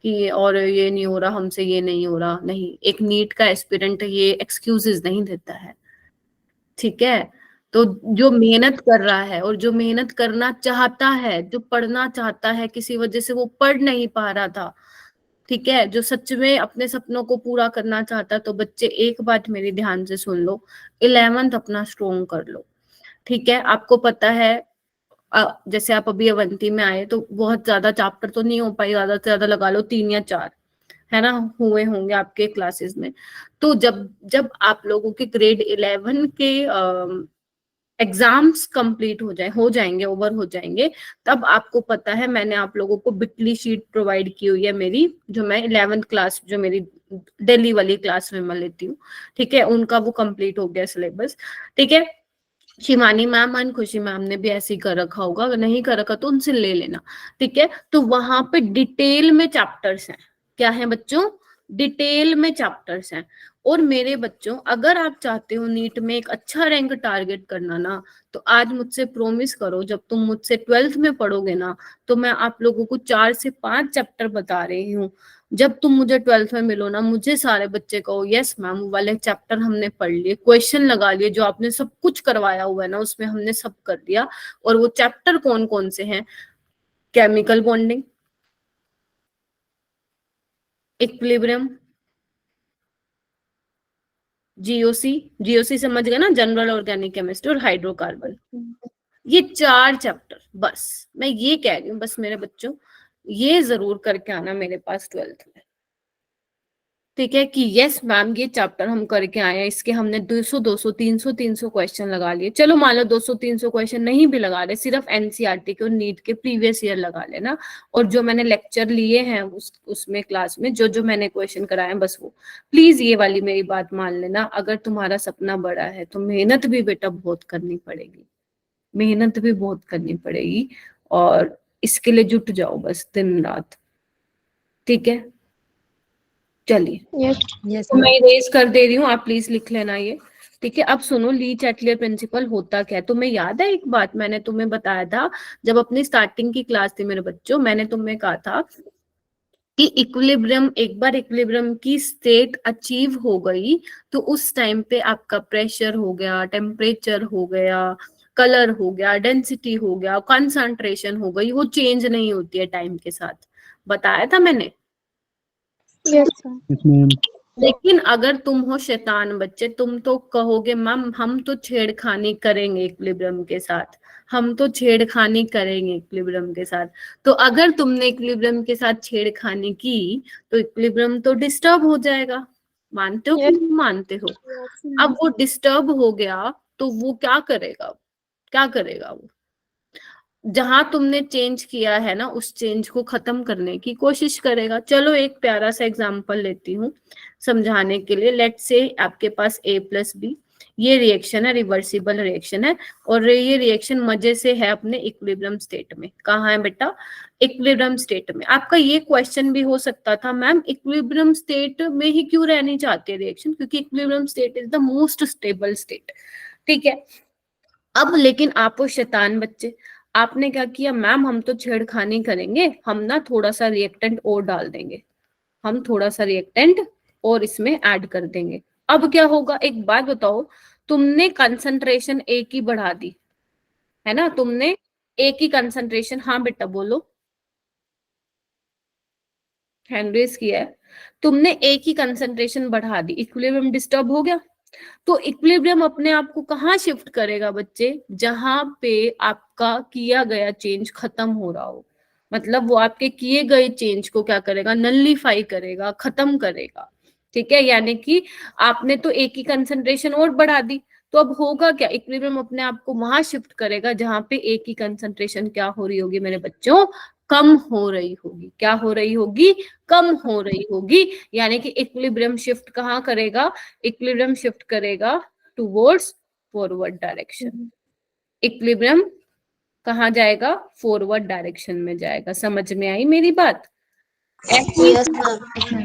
कि और ये नहीं हो रहा हमसे, ये नहीं हो रहा, नहीं। एक नीट का एस्पिरेंट ये एक्सक्यूजेस नहीं देता है। ठीक है, तो जो मेहनत कर रहा है और जो मेहनत करना चाहता है, जो पढ़ना चाहता है, किसी वजह से वो पढ़ नहीं पा रहा था, ठीक है, जो सच में अपने सपनों को पूरा करना चाहता है, तो बच्चे एक बात मेरी ध्यान से सुन लो, 11th अपना स्ट्रोंग कर लो। ठीक है, आपको पता है जैसे आप अभी अवंती में आए तो बहुत ज्यादा चैप्टर तो नहीं हो पाए, ज्यादा से ज्यादा लगा लो 3 या 4, है ना, हुए होंगे आपके क्लासेस में। तो जब जब आप लोगों के ग्रेड 11 के एग्जाम्स कंप्लीट हो जाएंगे, ओवर हो जाएंगे, तब आपको पता है मैंने आप लोगों को बिटली शीट प्रोवाइड की हुई है मेरी, जो मैं 11th क्लास, जो मेरी दिल्ली वाली क्लास में मैं लेती हूँ। ठीक है, उनका वो कंप्लीट हो गया सिलेबस। ठीक है, शिवानी मैम एंड खुशी मैम ने भी ऐसे ही कर रखा होगा, अगर नहीं कर रखा तो उनसे ले लेना। ठीक है, तो वहां पे डिटेल में चैप्टर्स हैं। क्या है बच्चों? डिटेल में चैप्टर्स हैं। और मेरे बच्चों, अगर आप चाहते हो नीट में एक अच्छा रैंक टारगेट करना ना, तो आज मुझसे प्रॉमिस करो, जब तुम मुझसे 12th में पढ़ोगे ना, तो मैं आप लोगों को 4 से 5 चैप्टर बता रही हूँ। जब तुम मुझे 12th में मिलो ना, मुझे सारे बच्चे कहो यस मैम वो वाले चैप्टर हमने पढ़ लिए, क्वेश्चन लगा लिए, जो आपने सब कुछ करवाया हुआ है ना उसमें हमने सब कर दिया। और वो चैप्टर कौन कौन से हैं? Chemical bonding, equilibrium, GOC, GOC समझ गए ना, जनरल ऑर्गेनिक केमिस्ट्री, और हाइड्रोकार्बन। ये 4 चैप्टर, बस मैं ये कह रही हूँ, बस मेरे बच्चों ये जरूर करके आना मेरे पास 12th में। ठीक है, कि यस मैम ये चैप्टर हम करके आए हैं, इसके हमने 200 200 300 क्वेश्चन लगा लिए। चलो मान लो 200 300 क्वेश्चन नहीं भी लगा रहे, सिर्फ एनसीईआरटी के और नीट के प्रीवियस ईयर लगा लेना, और जो मैंने लेक्चर लिए हैं उसमें क्लास में जो जो मैंने क्वेश्चन कराए हैं, बस वो प्लीज ये वाली मेरी बात मान लेना। अगर तुम्हारा सपना बड़ा है तो मेहनत भी बेटा बहुत करनी पड़ेगी, मेहनत भी बहुत करनी पड़ेगी, और इसके लिए जुट जाओ बस दिन रात। ठीक है, चलिए Yes. Yes, तो मैं ma'am. इरेज कर दे रही हूँ, आप प्लीज लिख लेना ये। ठीक है, अब सुनो, ली चैटलियर प्रिंसिपल होता क्या है। तुम्हें याद है एक बात मैंने तुम्हें बताया था जब अपनी स्टार्टिंग की क्लास थी मेरे बच्चों, मैंने तुम्हें कहा था कि इक्विलिब्रियम, एक बार इक्विलिब्रियम की स्टेट अचीव हो गई तो उस टाइम पे आपका प्रेशर हो गया, टेम्परेचर हो गया, कलर हो गया, डेंसिटी हो गया, कंसंट्रेशन हो गई, वो चेंज नहीं होती है टाइम के साथ। बताया था मैंने। Yes, sir. लेकिन अगर तुम हो शैतान बच्चे, तुम तो कहोगे मैम हम तो छेड़खानी करेंगे इक्विलिब्रियम के साथ, हम तो छेड़खानी करेंगे इक्विलिब्रियम के साथ। तो अगर तुमने इक्विलिब्रियम के साथ छेड़खानी की तो इक्विलिब्रियम तो डिस्टर्ब हो जाएगा। मानते हो कि Yes. नहीं मानते हो? Yes, अब वो डिस्टर्ब हो गया तो वो क्या करेगा? क्या करेगा वो? जहां तुमने चेंज किया है ना, उस चेंज को खत्म करने की कोशिश करेगा। चलो एक प्यारा सा एग्जांपल लेती हूँ समझाने के लिए। लेट से आपके पास A+B, ये रिएक्शन है, रिवर्सिबल रिएक्शन है, और ये रिएक्शन मजे से है अपने इक्विलिब्रियम स्टेट में। कहाँ है बेटा? इक्विलिब्रियम स्टेट में। आपका ये क्वेश्चन भी हो सकता था, मैम इक्विलिब्रियम स्टेट में ही क्यों रहनी चाहती है रिएक्शन? क्योंकि equilibrium state is the most stable state. ठीक है, अब लेकिन आप वो शैतान बच्चे, आपने क्या किया, मैम हम तो छेड़खानी करेंगे, हम ना थोड़ा सा रिएक्टेंट और डाल देंगे, हम थोड़ा सा रिएक्टेंट और इसमें ऐड कर देंगे। अब क्या होगा, एक बात बताओ, तुमने कंसंट्रेशन ए की बढ़ा दी है ना, तुमने ए की कंसंट्रेशन, हाँ बेटा बोलो, हैंड रेज किया है, तुमने ए की कंसंट्रेशन बढ़ा दी, इक्विलिब्रियम डिस्टर्ब हो गया। तो इक्विलिब्रियम अपने आप को कहाँ शिफ्ट करेगा बच्चे? जहां पे आपका किया गया चेंज खत्म हो रहा हो, मतलब वो आपके किए गए चेंज को क्या करेगा? नल्लीफाई करेगा, खत्म करेगा। ठीक है, यानी कि आपने तो एक ही कंसंट्रेशन और बढ़ा दी, तो अब होगा क्या, इक्विलिब्रियम अपने आप को वहां शिफ्ट करेगा जहां पे एक ही कंसंट्रेशन क्या हो रही होगी मेरे बच्चों? कम हो रही होगी। क्या हो रही होगी? कम हो रही होगी। यानी कि इक्विलिब्रियम शिफ्ट कहाँ करेगा? इक्विलिब्रियम शिफ्ट करेगा टुवर्ड्स फॉरवर्ड डायरेक्शन। इक्विलिब्रियम कहाँ जाएगा? फॉरवर्ड डायरेक्शन में जाएगा। समझ में आई मेरी बात? Yes, ma'am.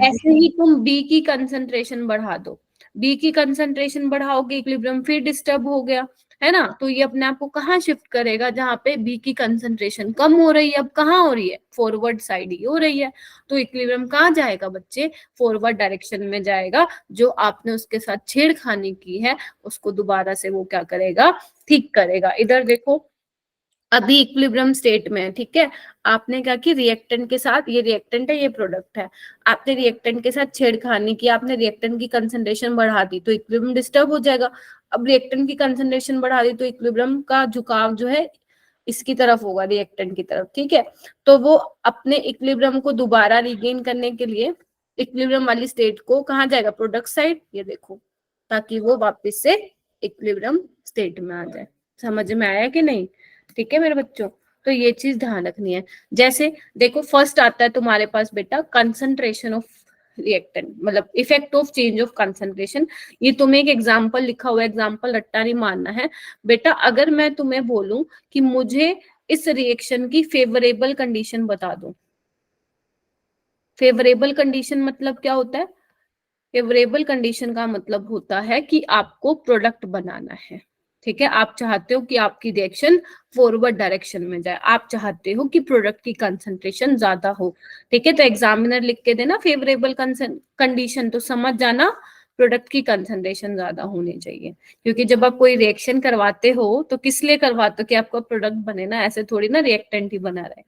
ऐसे ही तुम बी की कंसंट्रेशन बढ़ा दो, बी की कंसंट्रेशन बढ़ाओगे, इक्विलिब्रियम फिर डिस्टर्ब हो गया, है ना, तो ये अपने आप को कहाँ शिफ्ट करेगा? जहां पे बी की कंसंट्रेशन कम हो रही है। अब कहाँ हो रही है? फॉरवर्ड साइड ही हो रही है। तो इक्विलिब्रियम कहाँ जाएगा बच्चे? फॉरवर्ड डायरेक्शन में जाएगा। जो आपने उसके साथ छेड़खानी की है उसको दोबारा से वो क्या करेगा? ठीक करेगा। इधर देखो, अभी इक्विलिब्रियम स्टेट में है, ठीक है। आपने क्या कि रिएक्टेंट के साथ, ये रिएक्टेंट है, ये प्रोडक्ट है, आपने रिएक्टेंट के साथ छेड़खानी की, आपने रिएक्टेंट की कंसंट्रेशन बढ़ा दी तो इक्विलिब्रियम डिस्टर्ब हो जाएगा। अब रिएक्टेंट की कंसंट्रेशन बढ़ा दी तो इक्विलिब्रियम का झुकाव जो है इसकी तरफ होगा, रिएक्टेंट की तरफ, ठीक है। तो वो अपने इक्विलिब्रियम को दोबारा रिगेन करने के लिए इक्विलिब्रियम वाली स्टेट को कहाँ जाएगा, प्रोडक्ट साइड, ये देखो, ताकि वो वापस से इक्विलिब्रियम स्टेट में आ जाए। समझ में आया कि नहीं? ठीक है मेरे बच्चों, तो ये चीज ध्यान रखनी है। जैसे देखो फर्स्ट आता है तुम्हारे पास बेटा कंसंट्रेशन ऑफ रिएक्टेंट, मतलब effect of change of concentration. ये तुम्हें एक एग्जांपल लिखा हुआ है, एग्जांपल रट्टा नहीं मारना है बेटा। अगर मैं तुम्हें बोलूं कि मुझे इस रिएक्शन की फेवरेबल कंडीशन बता दो, फेवरेबल कंडीशन मतलब क्या होता है? फेवरेबल कंडीशन का मतलब होता है कि आपको प्रोडक्ट बनाना है, ठीक है। आप चाहते हो कि आपकी रिएक्शन फॉरवर्ड डायरेक्शन में जाए, आप चाहते हो कि प्रोडक्ट की कंसंट्रेशन ज्यादा हो, ठीक है। तो एग्जामिनर लिख के देना फेवरेबल कंडीशन, तो समझ जाना प्रोडक्ट की कंसंट्रेशन ज्यादा होनी चाहिए। क्योंकि जब आप कोई रिएक्शन करवाते हो तो किस लिए करवाते हो, कि आपका प्रोडक्ट बने ना, ऐसे थोड़ी ना रिएक्टेंट ही बना रहे,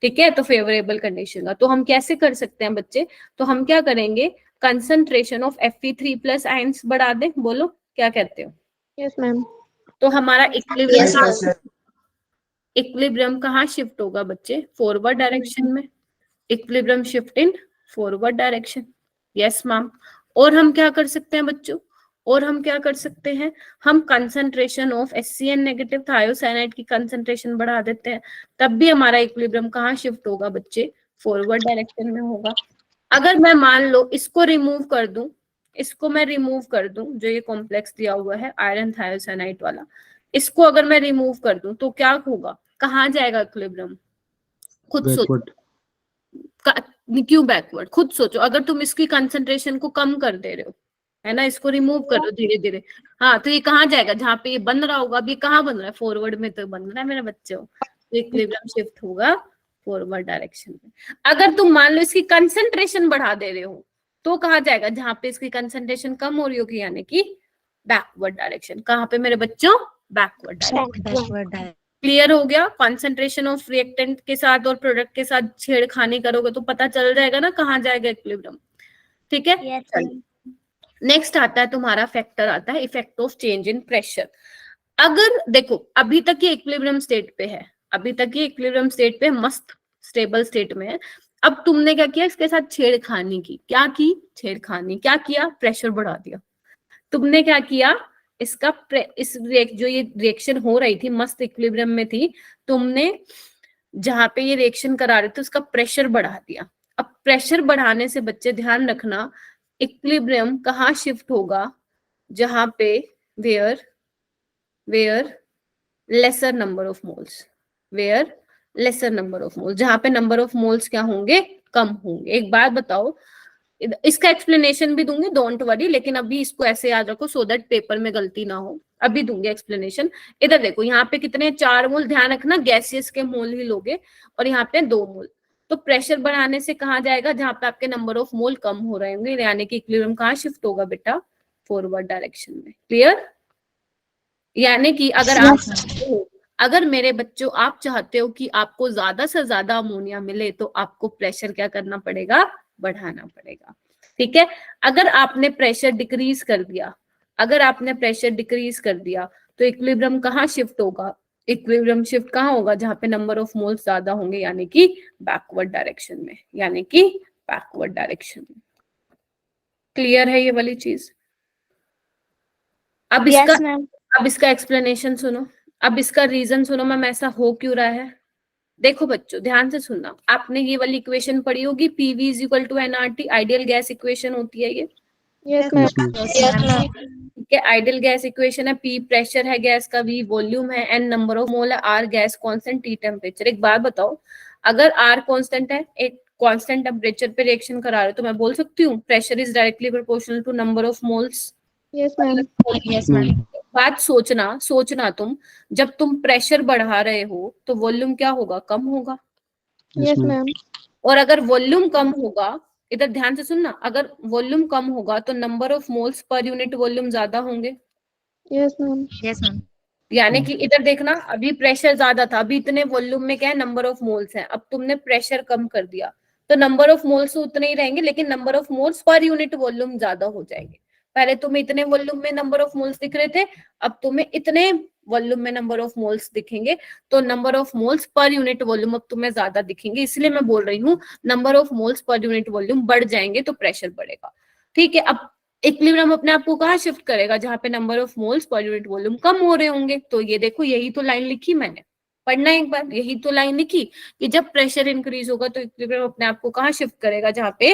ठीक है। तो फेवरेबल कंडीशन का तो हम कैसे कर सकते हैं बच्चे, तो हम क्या करेंगे, concentration of Fe3 plus ions बढ़ा दे, बोलो क्या कहते हो? Yes, ma'am. तो हमारा Yes, इक्विलिब्रियम, ma'am. इक्विलिब्रियम कहाँ शिफ्ट होगा बच्चे, फॉरवर्ड डायरेक्शन में। Equilibrium shift in forward direction, yes ma'am. और हम क्या कर सकते हैं बच्चों, और हम क्या कर सकते हैं, हम concentration of HCN negative thiocyanide की कंसंट्रेशन बढ़ा देते हैं, तब भी हमारा इक्विलिब्रियम कहाँ शिफ्ट होगा बच्चे, फॉरवर्ड डायरेक्शन में होगा। अगर मैं मान लो इसको रिमूव कर दूं, इसको मैं रिमूव कर दूं, जो ये कॉम्प्लेक्स दिया हुआ है आयरन थायोसाइनाइड वाला, इसको अगर मैं रिमूव कर दूं तो क्या होगा, कहाँ जाएगा इक्विलिब्रियम? खुद सोचो, क्यों बैकवर्ड, खुद सोचो। अगर तुम इसकी कंसंट्रेशन को कम कर दे रहे हो, है ना, इसको रिमूव करो धीरे धीरे, हाँ, तो ये कहाँ जाएगा, जहाँ पे ये बन रहा होगा। अभी कहाँ बन रहा है, फॉरवर्ड में तो बन रहा है मेरे बच्चों, तो इक्विलिब्रियम शिफ्ट होगा फॉरवर्ड डायरेक्शन में। अगर तुम मान लो इसकी कंसंट्रेशन बढ़ा दे रहे हो तो कहाँ जाएगा, जहाँ पे इसकी कंसंट्रेशन कम हो रही होगी, यानी कि बैकवर्ड डायरेक्शन। कहाँ पे मेरे बच्चों, बैकवर्ड डायरेक्शन। क्लियर हो गया? कंसंट्रेशन ऑफ रिएक्टेंट के साथ और प्रोडक्ट के साथ छेड़खानी करोगे तो पता चल जाएगा ना कहाँ जाएगा इक्विलिब्रियम, ठीक है। Yes, नेक्स्ट आता है तुम्हारा फैक्टर, आता है effect of change in pressure. अगर देखो अभी तक ये इक्विलिब्रियम स्टेट पे है, अभी तक ये इक्विलिब्रियम स्टेट पे मस्त स्टेबल स्टेट में है। अब तुमने क्या किया, इसके साथ छेड़खानी की, क्या की, छेड़खानी, क्या किया, प्रेशर बढ़ा दिया। तुमने क्या किया, इसका जो ये रिएक्शन हो रही थी मस्त इक्विलिब्रियम में थी, तुमने जहां पे ये रिएक्शन करा रहे थे उसका प्रेशर बढ़ा दिया। अब प्रेशर बढ़ाने से बच्चे ध्यान रखना, इक्विलिब्रियम कहाँ शिफ्ट होगा, जहां पे where lesser number of moles, where lesser number of moles, जहां पे नंबर ऑफ मोल्स क्या होंगे, कम होंगे। एक बात बताओ, इसका एक्सप्लेनेशन भी दूंगी, डोंट वरी, लेकिन अभी इसको ऐसे याद रखो सो दैट पेपर में गलती ना हो। अभी दूंगी एक्सप्लेनेशन। इधर देखो, यहाँ पे कितने, 4 मोल, ध्यान रखना गैसियस के मोल ही लोगे, और यहाँ पे 2 मोल। तो प्रेशर बढ़ाने से कहाँ जाएगा, जहां पे आपके नंबर ऑफ मोल कम हो रहे होंगे, यानी कि इक्विलिब्रियम कहाँ शिफ्ट होगा बेटा, फॉरवर्ड डायरेक्शन में। क्लियर? यानी कि अगर आप अगर मेरे बच्चों आप चाहते हो कि आपको ज्यादा से ज्यादा अमोनिया मिले तो आपको प्रेशर क्या करना पड़ेगा, बढ़ाना पड़ेगा, ठीक है। अगर आपने प्रेशर डिक्रीज कर दिया, अगर आपने प्रेशर डिक्रीज कर दिया तो इक्विलिब्रियम कहाँ शिफ्ट होगा, इक्विलिब्रियम शिफ्ट कहाँ होगा, जहां पे नंबर ऑफ मोल्स ज्यादा होंगे, यानी कि बैकवर्ड डायरेक्शन में, यानी कि बैकवर्ड डायरेक्शन में। क्लियर है ये वाली चीज? अब इसका yes, ma'am. अब इसका एक्सप्लेनेशन सुनो, अब इसका रीजन सुनो मैम ऐसा हो क्यों रहा है। देखो बच्चों ध्यान से सुनना, आपने ये वाली इक्वेशन पढ़ी होगी, PV is equal to nRT, ideal gas equation होती है ये, Yes, ma'am. Yes, ma'am. ठीक है। आइडियल गैस इक्वेशन है, P प्रेशर है गैस का, V वॉल्यूम है, N नंबर ऑफ मोल है, R gas constant, T temperature. एक बात बताओ, अगर R कांस्टेंट है, एक कांस्टेंट टेम्परेचर पे रिएक्शन करा रहे हो, तो मैं बोल सकती हूँ pressure is directly proportional to number of moles. Yes, ma'am. Yes, ma'am. बात सोचना तुम, जब तुम प्रेशर बढ़ा रहे हो तो वॉल्यूम क्या होगा, कम होगा। Yes, ma'am. और अगर वॉल्यूम कम होगा, इधर ध्यान से सुनना, अगर वॉल्यूम कम होगा तो number of moles per unit volume ज्यादा होंगे। Yes, ma'am. Yes, ma'am. यानी कि इधर देखना, अभी प्रेशर ज्यादा था, अभी इतने वॉल्यूम में क्या है, नंबर ऑफ मोल्स हैं, अब तुमने प्रेशर कम कर दिया तो नंबर ऑफ मोल्स उतने ही रहेंगे, लेकिन number of moles per unit volume ज्यादा हो जाएंगे। पहले तुम्हें इतने वॉल्यूम में नंबर ऑफ मोल्स दिख रहे थे, अब तुम्हें इतने वॉल्यूम में नंबर ऑफ मोल्स दिखेंगे, तो number of moles per unit volume अब तुम्हें ज्यादा दिखेंगे। इसलिए मैं बोल रही हूँ number of moles per unit volume बढ़ जाएंगे तो प्रेशर बढ़ेगा। ठीक है, अब इक्विलिब्रियम अपने आप को कहाँ शिफ्ट करेगा, जहां पे number of moles per unit volume कम हो रहे होंगे। तो ये देखो, यही तो लाइन लिखी मैंने, पढ़ना एक बार, यही तो लाइन लिखी कि जब प्रेशर इंक्रीज होगा तो इक्विलिब्रियम अपने आप को कहाँ शिफ्ट करेगा, जहां पे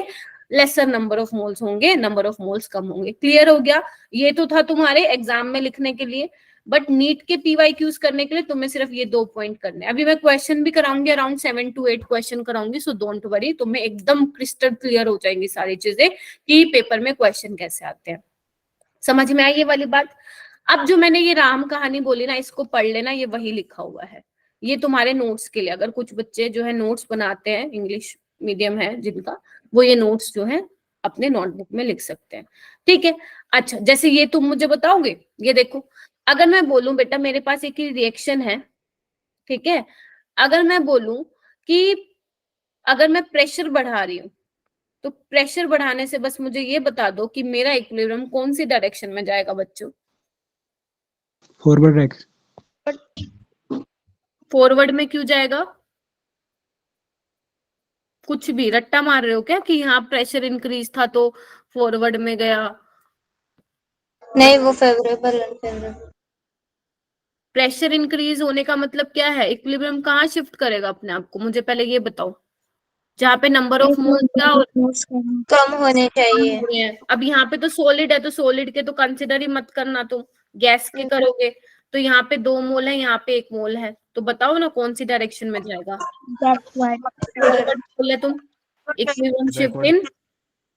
लेसर नंबर ऑफ मोल्स होंगे, नंबर ऑफ मोल्स कम होंगे। क्लियर हो गया? ये तो था तुम्हारे एग्जाम में लिखने के लिए, बट नीट के पीवाईक्यूज करने के लिए तुम्हें सिर्फ ये 2 पॉइंट करने हैं। अभी मैं क्वेश्चन भी कराऊंगी, अराउंड 7 to 8 क्वेश्चन कराऊंगी, सो डोंट वरी, तुम्हें एकदम क्रिस्टल क्लियर हो जाएंगी सारी चीजें कि पेपर में क्वेश्चन कैसे आते हैं। समझ में आई ये वाली बात? अब जो मैंने ये राम कहानी बोली ना, इसको पढ़ लेना, ये वही लिखा हुआ है, ये तुम्हारे नोट्स के लिए। अगर कुछ बच्चे जो है नोट्स बनाते हैं, इंग्लिश मीडियम है जिनका, वो ये नोट्स जो है अपने नोटबुक में लिख सकते हैं। ठीक है, अच्छा, जैसे ये तुम मुझे बताओगे, ये देखो, अगर मैं बोलूं बेटा मेरे पास एक ही रिएक्शन है, ठीक है, अगर मैं बोलूं कि अगर मैं प्रेशर बढ़ा रही हूं, तो प्रेशर बढ़ाने से बस मुझे ये बता दो कि मेरा इक्विलिब्रियम कौन सी डायरेक्शन में जाएगा बच्चों? Forward direction. फॉरवर्ड में क्यों जाएगा? कुछ भी रट्टा मार रहे हो क्या कि यहाँ प्रेशर इंक्रीज था तो फॉरवर्ड में गया? नहीं, वो फेवरेबल अनफेवरेबल। प्रेशर इंक्रीज होने का मतलब क्या है? इक्विलिब्रियम कहाँ शिफ्ट करेगा अपने आप को, मुझे पहले ये बताओ, जहाँ पे नंबर ऑफ मोल्स क्या हो कम होने चाहिए। रहे हैं। अब यहाँ पे तो सॉलिड है, तो सॉलिड के तो कंसिडर ही मत करना तुम, गैस के करोगे। तो यहाँ पे 2 मोल है, यहाँ पे 1 मोल है, तो बताओ ना कौन सी डायरेक्शन में जाएगा? बोले तुम, equilibrium shift in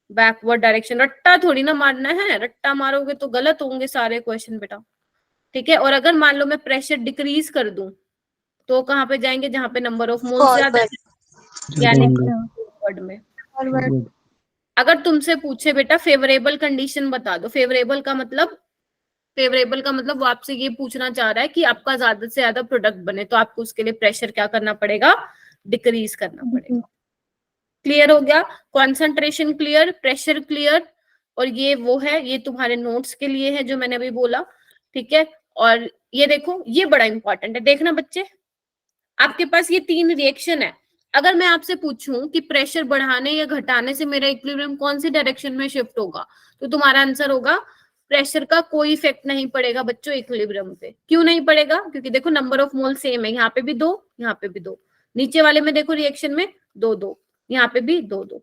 backward direction. रट्टा थोड़ी ना मारना है, रट्टा मारोगे तो गलत होंगे सारे क्वेश्चन बेटा। ठीक है, और अगर मान लो मैं प्रेशर डिक्रीज कर दूं तो कहाँ पे जाएंगे, जहाँ पे नंबर ऑफ मोल्स ज्यादा है, यानी फॉरवर्ड में। अगर तुमसे पूछे बेटा फेवरेबल कंडीशन बता दो, फेवरेबल का मतलब वो आपसे ये पूछना चाह रहा है कि आपका ज्यादा से ज्यादा प्रोडक्ट बने, तो आपको उसके लिए प्रेशर क्या करना पड़ेगा? डिक्रीज करना पड़ेगा। क्लियर हो गया? कॉन्सेंट्रेशन क्लियर, प्रेशर क्लियर, और ये वो है, ये तुम्हारे नोट्स के लिए है जो मैंने अभी बोला। ठीक है, और ये देखो, ये बड़ा इंपॉर्टेंट है, देखना बच्चे, आपके पास ये 3 रिएक्शन है। अगर मैं आपसे पूछूं कि प्रेशर बढ़ाने या घटाने से मेरा इक्विलिब्रियम कौन सी डायरेक्शन में शिफ्ट होगा, तो तुम्हारा आंसर होगा प्रेशर का कोई इफेक्ट नहीं पड़ेगा बच्चों इक्विलिब्रियम पे। क्यों नहीं पड़ेगा? क्योंकि देखो नंबर ऑफ मोल सेम है, यहाँ पे भी 2, यहाँ पे भी 2, नीचे वाले में देखो रिएक्शन में 2-2, यहाँ पे भी 2-2।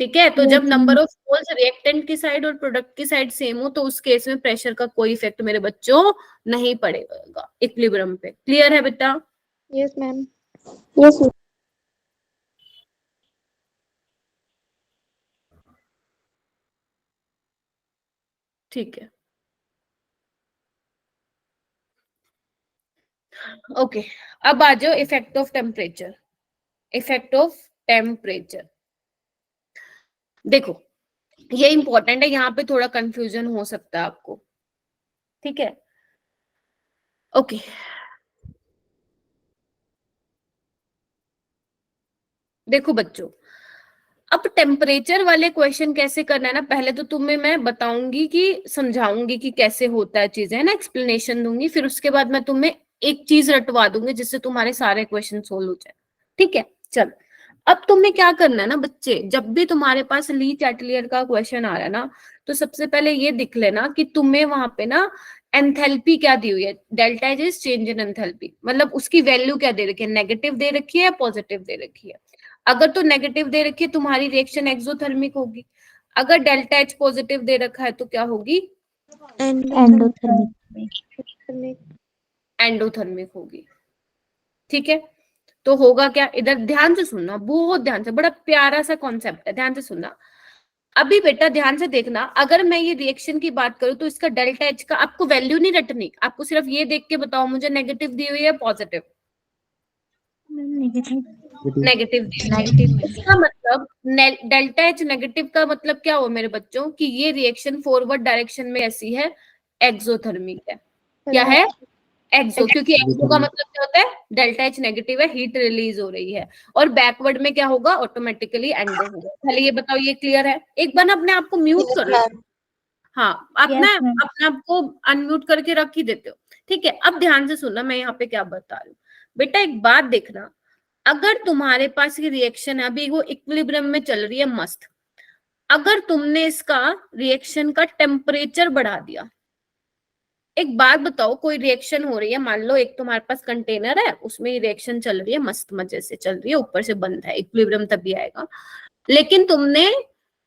ठीक है, तो जब नंबर ऑफ मोल्स रिएक्टेंट की साइड और प्रोडक्ट की साइड सेम हो, तो उस केस में प्रेशर का कोई इफेक्ट मेरे बच्चों नहीं पड़ेगा इक्विलिब्रियम पे। क्लियर है बेटा? Yes, ma'am. Yes, ma'am. ठीक है, ओके, अब आ जाओ effect of temperature. Effect of temperature देखो, ये इंपॉर्टेंट है, यहाँ पे थोड़ा कंफ्यूजन हो सकता है आपको। ठीक है, ओके, देखो बच्चों, अब टेम्परेचर वाले क्वेश्चन कैसे करना है ना, पहले तो तुम्हें मैं बताऊंगी कि समझाऊंगी कि कैसे होता है चीजें, है ना, एक्सप्लेनेशन दूंगी, फिर उसके बाद मैं तुम्हें एक चीज रटवा दूंगी जिससे तुम्हारे सारे क्वेश्चन सोल्व हो जाए। ठीक है, चल, अब तुम्हें क्या करना है ना बच्चे, जब भी तुम्हारे पास ली चैटलियर का क्वेश्चन आ रहा है ना, तो सबसे पहले ये दिख लेना कि तुम्हें वहां पे ना एंथैल्पी क्या दी हुई है, delta is change in enthalpy, मतलब उसकी वैल्यू क्या दे रखी है, नेगेटिव दे रखी है या पॉजिटिव दे रखी है। अगर तो नेगेटिव दे रखी है तुम्हारी रिएक्शन एक्सोथर्मिक होगी, अगर डेल्टा एच पॉजिटिव दे रखा है तो क्या होगी? एंडोथर्मिक होगी। ठीक है, तो होगा क्या, इधर ध्यान से सुनना, बहुत ध्यान से, बड़ा प्यारा सा कॉन्सेप्ट है, ध्यान से सुनना। अभी बेटा ध्यान से देखना, अगर मैं ये रिएक्शन की बात करूं तो इसका डेल्टा एच का आपको वैल्यू नहीं रटनी, आपको सिर्फ ये देख के बताओ मुझे नेगेटिव दी हुई है पॉजिटिव। नेगेटिव इसका मतलब डेल्टा एच नेगेटिव का मतलब क्या हुआ मेरे बच्चों कि ये रिएक्शन फॉरवर्ड डायरेक्शन में ऐसी है, एक्सोथर्मिक है। क्या है? एक्सो, क्योंकि एक्सो का मतलब क्या होता है? डेल्टा एच नेगेटिव है, हीट रिलीज हो रही है। और बैकवर्ड में क्या होगा? ऑटोमेटिकली एंडो होगा। पहले ये बताओ, ये क्लियर है? एक बार अपने आप को म्यूट Yes, कर लो। ma'am. हाँ, अपना Yes, ma'am. अपने आप को अनम्यूट करके रख ही देते हो। ठीक है, अब ध्यान से सुनना मैं यहाँ पे क्या बता रही हूँ। बेटा एक बात देखना, अगर तुम्हारे पास ये रिएक्शन है, अभी वो इक्विलिब्रियम में चल रही है मस्त, अगर तुमने इसका रिएक्शन का टेम्परेचर बढ़ा दिया, एक बात बताओ, कोई रिएक्शन हो रही है, मान लो एक तुम्हारे पास कंटेनर है, उसमें ये रिएक्शन चल रही है, मस्त मजे से चल रही है, ऊपर से बंद है, इक्विलिब्रियम तभी आएगा, लेकिन तुमने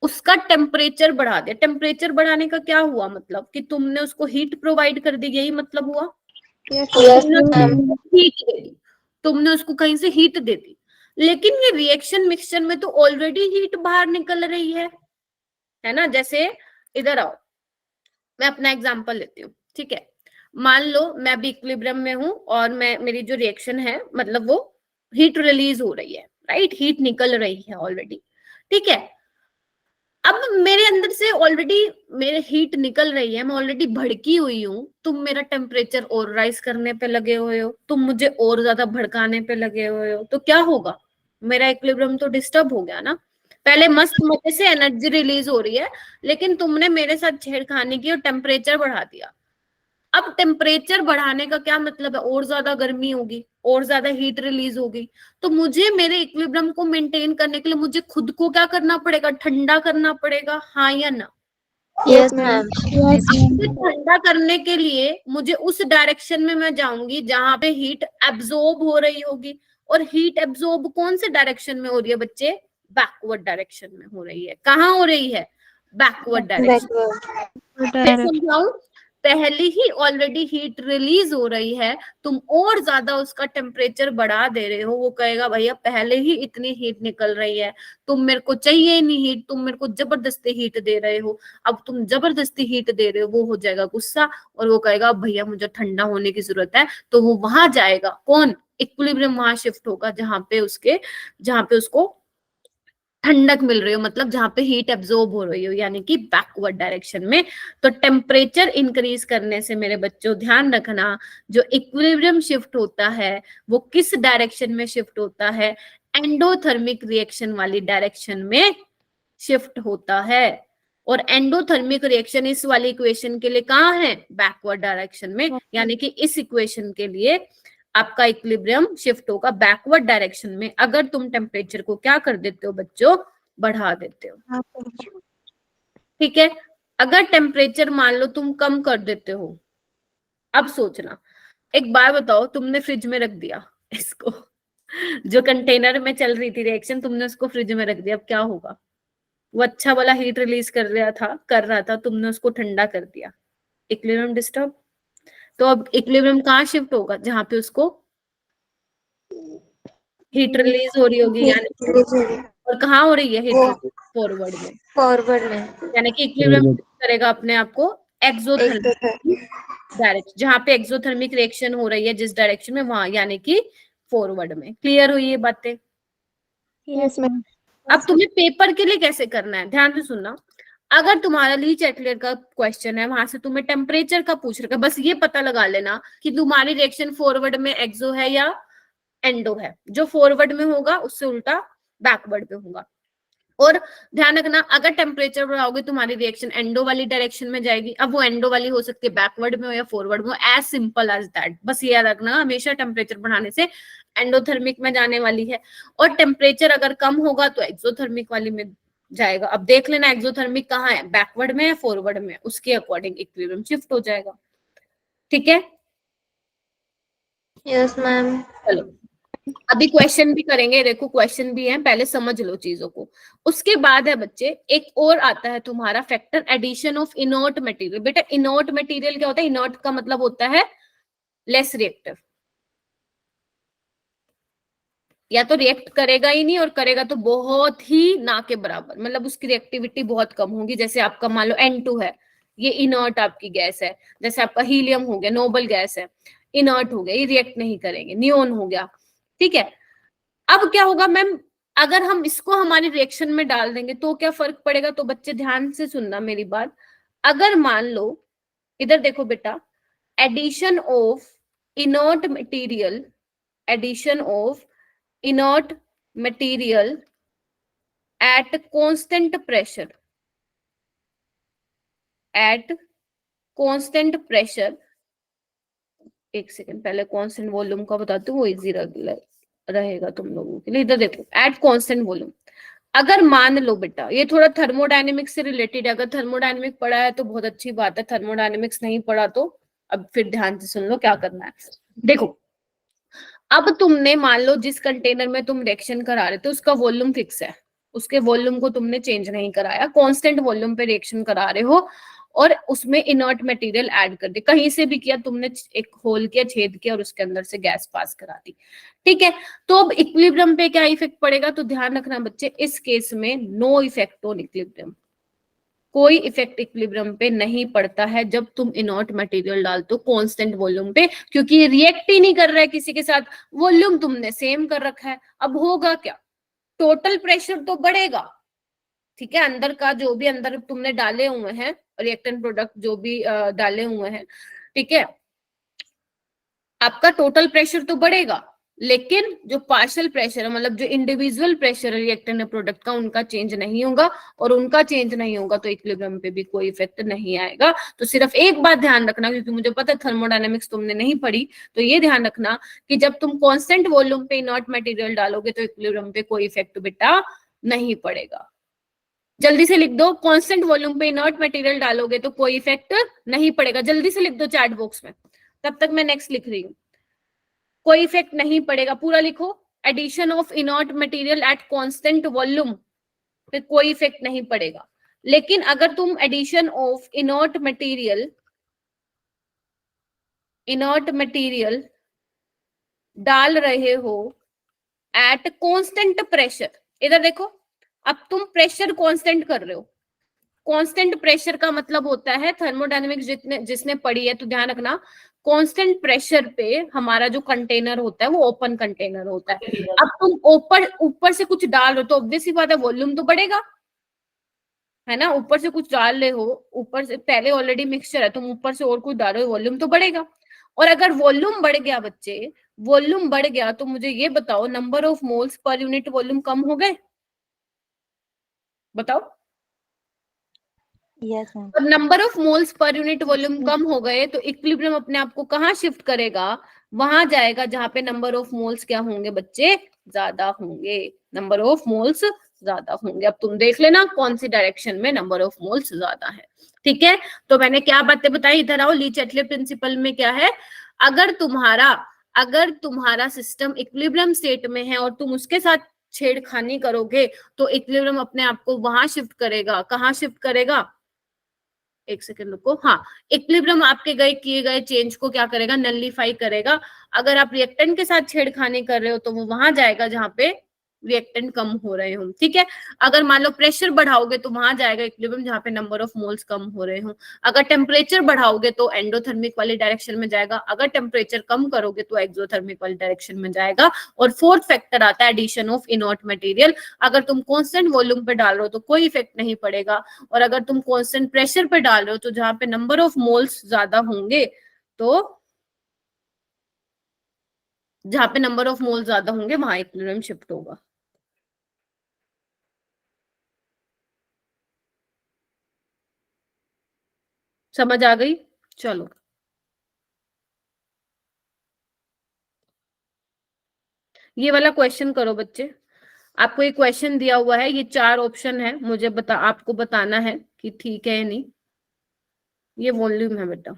उसका टेम्परेचर बढ़ा दिया। टेम्परेचर बढ़ाने का क्या हुआ? मतलब कि तुमने उसको हीट प्रोवाइड कर दी, यही मतलब हुआ। Yes, तुमने ma'am. उसको हीट दे दी, तुमने उसको कहीं से हीट दे दी, लेकिन ये रिएक्शन मिक्सचर में तो ऑलरेडी हीट बाहर निकल रही है ना। जैसे इधर आओ, मैं अपना एग्जांपल लेती हूँ। ठीक है, मान लो मैं अभी इक्विलिब्रियम में हूँ और मेरी जो रिएक्शन है, मतलब वो हीट रिलीज हो रही है, राइट, हीट निकल रही है ऑलरेडी। ठीक है, अब मेरे अंदर से ऑलरेडी मेरे हीट निकल रही है, मैं ऑलरेडी भड़की हुई हूँ, तुम मेरा टेम्परेचर और राइज करने पे लगे हुए हो, तुम मुझे और ज्यादा भड़काने पे लगे हुए हो, तो क्या होगा? मेरा इक्विलिब्रियम तो डिस्टर्ब हो गया ना। पहले मस्त मजे से एनर्जी रिलीज हो रही है, लेकिन तुमने मेरे साथ छेड़खानी की और टेम्परेचर बढ़ा दिया। अब टेम्परेचर बढ़ाने का क्या मतलब है? और ज्यादा गर्मी होगी, और ज्यादा हीट रिलीज होगी, तो मुझे मेरे इक्विलिब्रियम को मेंटेन करने के लिए मुझे खुद को क्या करना पड़ेगा? ठंडा करना पड़ेगा, हाँ या ना? Yes, ma'am. Yes, ma'am. मुझे ठंडा करने के लिए मुझे उस डायरेक्शन में मैं जाऊंगी जहां पे हीट एब्जॉर्ब हो रही होगी। और हीट एब्जॉर्ब कौन से डायरेक्शन में हो रही है बच्चे? बैकवर्ड डायरेक्शन में हो रही है। कहाँ हो रही है? Backward direction. Backward. मैं समझाऊं? पहले ही ऑलरेडी हीट रिलीज हो रही है, तुम और ज्यादा उसका टेम्परेचर बढ़ा दे रहे हो, वो कहेगा भैया पहले ही इतनी हीट निकल रही है, तुम मेरे को चाहिए नहीं हीट, तुम मेरे को जबरदस्ती हीट दे रहे हो। अब तुम जबरदस्ती हीट दे रहे हो, वो हो जाएगा गुस्सा और वो कहेगा भैया मुझे ठंडा होने की जरूरत है। तो वो वहां जाएगा, कौन? इक्विलिब्रियम वहां शिफ्ट होगा जहां पे उसको ठंडक मिल रही हो, मतलब जहां पे हीट एब्जॉर्ब हो रही हो, यानी कि बैकवर्ड डायरेक्शन में। तो टेम्परेचर इंक्रीज करने से मेरे बच्चों ध्यान रखना, जो इक्विलिब्रियम शिफ्ट होता है वो किस डायरेक्शन में शिफ्ट होता है? एंडोथर्मिक रिएक्शन वाली डायरेक्शन में शिफ्ट होता है। और एंडोथर्मिक रिएक्शन इस वाली इक्वेशन के लिए कहाँ है? बैकवर्ड डायरेक्शन में। यानी कि इस इक्वेशन के लिए आपका इक्विलिब्रियम शिफ्ट होगा बैकवर्ड डायरेक्शन में, अगर तुम टेम्परेचर को क्या कर देते हो बच्चों? बढ़ा देते हो। ठीक है, अगर टेम्परेचर मान लो तुम कम कर देते हो, अब सोचना, एक बार बताओ, तुमने फ्रिज में रख दिया इसको, जो कंटेनर में चल रही थी रिएक्शन, तुमने उसको फ्रिज में रख दिया, अब क्या होगा? वो अच्छा वाला हीट रिलीज कर रहा था, तुमने उसको ठंडा कर दिया, इक्विलिब्रियम डिस्टर्ब। तो अब इक्विलिब्रियम कहाँ शिफ्ट होगा? जहां पे उसको हीट रिलीज हो रही होगी, यानी और कहाँ हो रही है हीट? फॉरवर्ड में। फॉरवर्ड में यानी कि इक्विलिब्रियम करेगा अपने आप को एक्सोथर्मिक डायरेक्शन, जहां पे एक्सोथर्मिक रिएक्शन हो रही है जिस डायरेक्शन में, वहां यानी कि फॉरवर्ड में। क्लियर हुई ये बातें? Yes, ma'am. अब तुम्हें पेपर के लिए कैसे करना है, ध्यान से सुनना। अगर तुम्हारा लीच एटलियर का क्वेश्चन है, वहां से तुम्हें टेम्परेचर का पूछ रखा, बस ये पता लगा लेना कि तुम्हारी रिएक्शन फॉरवर्ड में एक्सो है या एंडो है। जो फॉरवर्ड में होगा उससे उल्टा बैकवर्ड में होगा। और ध्यान रखना, अगर टेम्परेचर बढ़ाओगे तुम्हारी रिएक्शन एंडो वाली डायरेक्शन में जाएगी। अब वो एंडो वाली हो सकती है बैकवर्ड में हो या फॉरवर्ड में हो, एज सिंपल एज दैट। बस ये याद रखना, हमेशा टेम्परेचर बढ़ाने से एंडोथर्मिक में जाने वाली है, और टेम्परेचर अगर कम होगा तो एक्सोथर्मिक वाली में जाएगा। अब देख लेना एक्सोथर्मिक कहाँ है, बैकवर्ड में या फॉरवर्ड में, उसके अकॉर्डिंग इक्विलिब्रियम शिफ्ट हो जाएगा। ठीक है, यस मैम। चलो अभी क्वेश्चन भी करेंगे, देखो क्वेश्चन भी है, पहले समझ लो चीजों को। उसके बाद है बच्चे, एक और आता है तुम्हारा factor, addition of inert material. बेटा इनर्ट मटेरियल क्या होता है? इनर्ट का मतलब होता है लेस रिएक्टिव, या तो रिएक्ट करेगा ही नहीं, और करेगा तो बहुत ही ना के बराबर, मतलब उसकी रिएक्टिविटी बहुत कम होगी। जैसे आपका मान लो N2 है, ये इनर्ट आपकी गैस है। जैसे आपका हीलियम हो गया, नोबल गैस है, इनर्ट हो गया, ये रिएक्ट नहीं करेंगे। नियोन हो गया, ठीक है। अब क्या होगा मैम, अगर हम इसको हमारी रिएक्शन में डाल देंगे तो क्या फर्क पड़ेगा? तो बच्चे ध्यान से सुनना मेरी बात। अगर मान लो, इधर देखो बेटा, addition of inert material, addition of inert material at constant pressure, at constant pressure, एक सेकंड पहले कांस्टेंट वॉल्यूम का बताती हूँ, वो इजी रहेगा तुम लोगों के लिए। इधर देखो, एट कांस्टेंट वॉल्यूम, अगर मान लो बेटा ये थोड़ा थर्मोडायनेमिक्स से रिलेटेड है, अगर थर्मोडायनेमिक पढ़ा है तो बहुत अच्छी बात है, थर्मोडायनेमिक्स नहीं पढ़ा तो अब फिर ध्यान से सुन लो क्या करना है। देखो अब तुमने मान लो जिस कंटेनर में तुम रिएक्शन करा रहे थे उसका वॉल्यूम फिक्स है, उसके वॉल्यूम को तुमने चेंज नहीं कराया, कांस्टेंट वॉल्यूम पे रिएक्शन करा रहे हो और उसमें इनर्ट मटेरियल ऐड कर दे, कहीं से भी किया तुमने, एक होल किया, छेद किया और उसके अंदर से गैस पास करा दी, ठीक है। तो अब इक्विलिब्रियम पे क्या इफेक्ट पड़ेगा, तो ध्यान रखना बच्चे इस केस में नो इफेक्ट ऑन इक्विलिब्रियम, कोई इफेक्ट इक्विलिब्रियम पे नहीं पड़ता है जब तुम इनर्ट मटेरियल डालते हो कांस्टेंट वॉल्यूम पे, क्योंकि ये रिएक्ट ही नहीं कर रहा है किसी के साथ, वॉल्यूम तुमने सेम कर रखा है। अब होगा क्या, टोटल प्रेशर तो बढ़ेगा, ठीक है, अंदर का जो भी अंदर तुमने डाले हुए हैं रिएक्टेंट प्रोडक्ट जो भी डाले हुए हैं, ठीक है, आपका टोटल प्रेशर तो बढ़ेगा, लेकिन जो पार्शियल प्रेशर है, मतलब जो इंडिविजुअल प्रेशर है रिएक्टेंट प्रोडक्ट का, उनका चेंज नहीं होगा, और उनका चेंज नहीं होगा तो इक्विलिब्रियम पे भी कोई इफेक्ट नहीं आएगा। तो सिर्फ एक बात ध्यान रखना, क्योंकि मुझे पता है थर्मोडायनेमिक्स तुमने नहीं पढ़ी, तो ये ध्यान रखना कि जब तुम कांस्टेंट वॉल्यूम पे इनर्ट मटेरियल डालोगे तो इक्विलिब्रियम पे कोई इफेक्ट बेटा नहीं पड़ेगा। जल्दी से लिख दो, कांस्टेंट वॉल्यूम पे इनर्ट मटेरियल डालोगे तो कोई इफेक्ट नहीं पड़ेगा, जल्दी से लिख दो चैट बॉक्स में, तब तक मैं नेक्स्ट लिख रही हूँ। कोई इफेक्ट नहीं पड़ेगा, पूरा लिखो, addition of inert material at constant volume पे कोई इफेक्ट नहीं पड़ेगा। लेकिन अगर तुम एडिशन ऑफ इनर्ट मटेरियल डाल रहे हो एट कांस्टेंट प्रेशर, इधर देखो, अब तुम प्रेशर कांस्टेंट कर रहे हो, कांस्टेंट प्रेशर का मतलब होता है, थर्मोडायनेमिक्स जिसने पढ़ी है तो ध्यान रखना, कांस्टेंट प्रेशर पे हमारा जो कंटेनर होता है वो ओपन कंटेनर होता है। अब तुम ऊपर से कुछ डाल रहे हो तो ऑब्वियस सी बात है वॉल्यूम तो बढ़ेगा, है ना, ऊपर से कुछ डाल रहे हो, ऊपर से पहले ऑलरेडी मिक्सचर है, तुम ऊपर से और कुछ डाल रहे हो, वॉल्यूम तो बढ़ेगा। और अगर वॉल्यूम बढ़ गया बच्चे, वॉल्यूम बढ़ गया तो मुझे ये बताओ number of moles per unit volume कम हो गए, बताओ। Yes ma'am. और number of moles per unit volume कम हो गए तो इक्विलिब्रियम अपने आप को कहाँ शिफ्ट करेगा, वहां जाएगा जहां पे नंबर ऑफ मोल्स क्या होंगे बच्चे, ज्यादा होंगे, नंबर ऑफ मोल्स ज्यादा होंगे। अब तुम देख लेना कौन सी डायरेक्शन में नंबर ऑफ मोल्स ज्यादा है, ठीक है। तो मैंने क्या बातें बताई, इधर आओ, ली चैटले प्रिंसिपल में क्या है, अगर तुम्हारा सिस्टम इक्विलिब्रियम स्टेट में है और तुम उसके साथ छेड़खानी करोगे तो इक्विलिब्रियम अपने आप को वहां शिफ्ट करेगा, कहाँ शिफ्ट करेगा, एक सेकंड रुको, हाँ, इक्विलिब्रियम आपके किए गए चेंज को क्या करेगा, नलिफाई करेगा। अगर आप रिएक्टेंट के साथ छेड़खानी कर रहे हो तो वो वहां जाएगा जहां पे रिएक्टेंट कम हो रहे हो, ठीक है। अगर मान लो प्रेशर बढ़ाओगे तो वहां जाएगा इक्विलिब्रियम जहां पे नंबर ऑफ मोल्स कम हो रहे हो। अगर टेम्परेचर बढ़ाओगे तो एंडोथर्मिक वाली डायरेक्शन में जाएगा, अगर टेम्परेचर कम करोगे तो एक्सोथर्मिक वाली डायरेक्शन में जाएगा। और फोर्थ फैक्टर आता है एडिशन ऑफ इनर्ट मटेरियल, अगर तुम कांस्टेंट वॉल्यूम पे डाल रहे हो तो कोई इफेक्ट नहीं पड़ेगा, और अगर तुम कांस्टेंट प्रेशर पे डाल रहे हो तो जहां पे नंबर ऑफ मोल्स ज्यादा होंगे, तो जहां पे नंबर ऑफ मोल्स ज्यादा होंगे वहां इक्विलिब्रियम शिफ्ट होगा। समझ आ गई, चलो ये वाला क्वेश्चन करो बच्चे, आपको एक क्वेश्चन दिया हुआ है, ये 4 ऑप्शन है, मुझे आपको बताना है कि ठीक है या नहीं। ये वॉल्यूम है बेटा,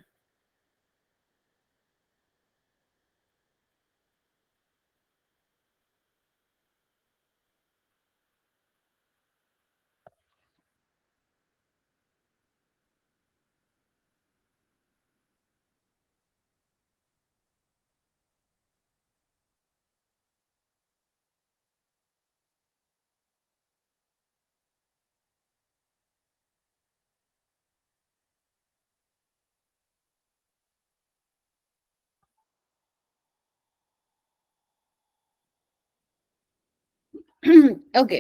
ओके।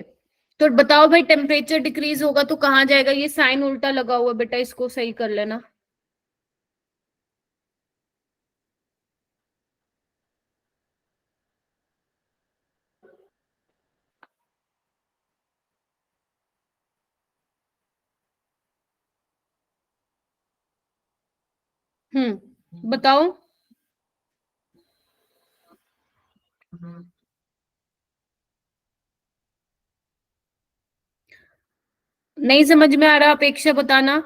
तो बताओ भाई, टेम्परेचर डिक्रीज होगा तो कहाँ जाएगा, ये साइन उल्टा लगा हुआ बेटा, इसको सही कर लेना। बताओ। नहीं समझ में आ रहा, अपेक्षा बताना।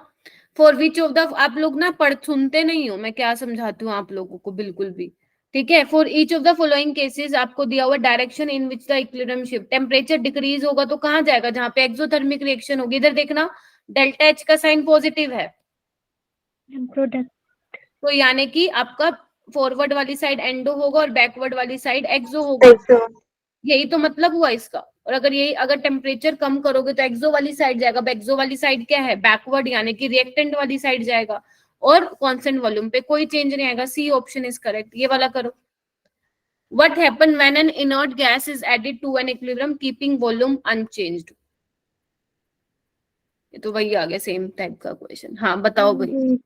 फॉर विच ऑफ द, आप लोग ना पढ़ सुनते नहीं हो मैं क्या समझाती हूँ आप लोगों को बिल्कुल भी। ठीक है, for each of the following cases आपको दिया हुआ direction in which the equilibrium shift, temperature decrease होगा तो कहाँ जाएगा, जहां पे एक्सोथर्मिक रिएक्शन होगी। इधर देखना डेल्टा एच का साइन पॉजिटिव है, प्रोडक्ट। तो यानी कि आपका फॉरवर्ड वाली साइड एंडो होगा और बैकवर्ड वाली साइड एक्सो होगा। यही तो मतलब हुआ इसका। और अगर यही अगर टेम्परेचर कम करोगे तो एक्सो वाली साइड जाएगा। अब एक्सो वाली साइड क्या है, बैकवर्ड यानी कि रिएक्टेंट वाली साइड जाएगा। और कांस्टेंट वॉल्यूम पे कोई चेंज नहीं आएगा। C option is correct. ये वाला करो। What happen when an inert gas is added to an equilibrium keeping volume unchanged. ये तो वही आ गया सेम टाइप का क्वेश्चन। हाँ बताओ भाई।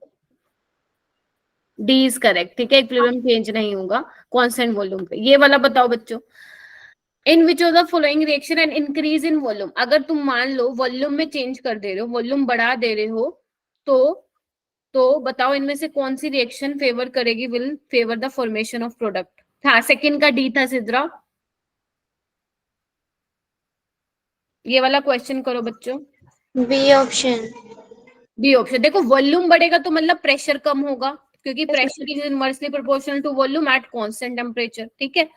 D is correct. ठीक है, इक्विलिब्रियम चेंज नहीं होगा कांस्टेंट वॉल्यूम पे। ये वाला बताओ बच्चों। In which of the following reaction and increase in volume, अगर तुम मान लो वॉल्यूम में चेंज कर दे रहे हो, वॉल्यूम बढ़ा दे रहे हो, तो बताओ इनमें से कौन सी रिएक्शन फेवर करेगी, will favour the formation of product. हाँ सेकंड का डी था सिद्रा। ये वाला क्वेश्चन करो बच्चों। B option. B option. देखो वॉल्यूम बढ़ेगा तो मतलब प्रेशर कम होगा, क्योंकि pressure is inversely proportional to volume at constant temperature. ठीक है,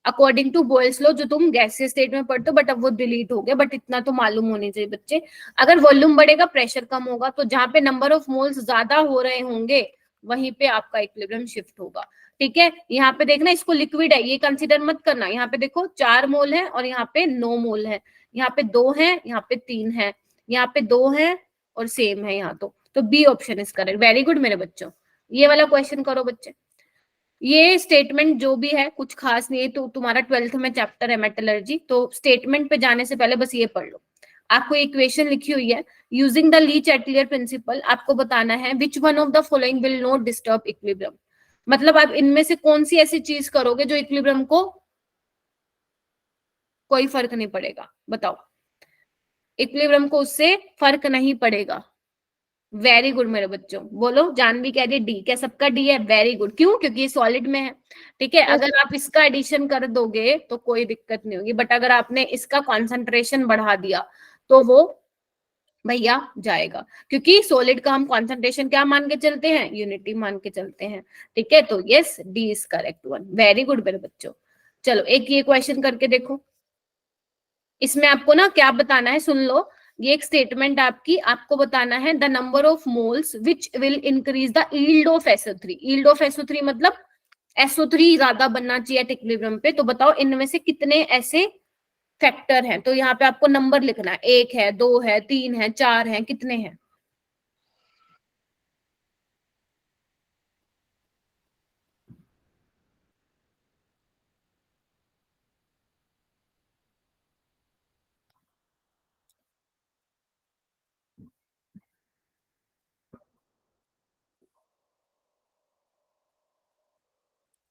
अकॉर्डिंग टू बॉयल्स लॉ, जो तुम गैसीय स्टेट में पढ़ते हो, बट अब वो डिलीट हो गया। बट इतना तो मालूम होनी चाहिए बच्चे, अगर वॉल्यूम बढ़ेगा प्रेशर कम होगा, तो जहां पे नंबर ऑफ मोल्स ज्यादा हो रहे होंगे वहीं पे आपका इक्विलिब्रियम शिफ्ट होगा। ठीक है, यहाँ पे देखना इसको लिक्विड है ये कंसीडर मत करना। यहाँ पे देखो 4 मोल है और यहाँ पे 9 मोल है, यहाँ पे 2 है, यहाँ पे 3 है, यहाँ पे 2 है और सेम है यहाँ। तो B option is correct. Very good मेरे बच्चों। ये वाला क्वेश्चन करो बच्चे। ये स्टेटमेंट जो भी है कुछ खास नहीं है, तो तुम्हारा 12th में चैप्टर है मेटलर्जी, तो स्टेटमेंट पे जाने से पहले बस ये पढ़ लो। आपको इक्वेशन लिखी हुई है, using the Lee Chatelier principal आपको बताना है which one of the following will not disturb equilibrium. मतलब आप इनमें से कौन सी ऐसी चीज करोगे जो इक्विलिब्रियम को कोई फर्क नहीं पड़ेगा। बताओ, इक्विलिब्रियम को उससे फर्क नहीं पड़ेगा। वेरी गुड मेरे बच्चों, बोलो। जानवी कह रही डी, क्या सबका डी है? Very good. क्यों? क्योंकि ये सॉलिड में है। ठीक है, अगर आप इसका एडिशन कर दोगे तो कोई दिक्कत नहीं होगी, बट अगर आपने इसका कॉन्सेंट्रेशन बढ़ा दिया तो वो भैया जाएगा, क्योंकि सॉलिड का हम कॉन्सेंट्रेशन क्या मान के चलते हैं, यूनिटी मान के चलते हैं। ठीक है, तो yes D is correct one. Very good मेरे बच्चों। चलो एक ये क्वेश्चन करके देखो। इसमें आपको ना क्या बताना है, सुन लो। ये एक स्टेटमेंट आपकी, आपको बताना है the number of moles which will increase the yield of SO3। Yield of SO3 मतलब SO3 ज्यादा बनना चाहिए इक्विलिब्रियम पे। तो बताओ इनमें से कितने ऐसे फैक्टर हैं। तो यहाँ पे आपको नंबर लिखना है, 1 है, 2 है, 3 है, 4 है, कितने हैं।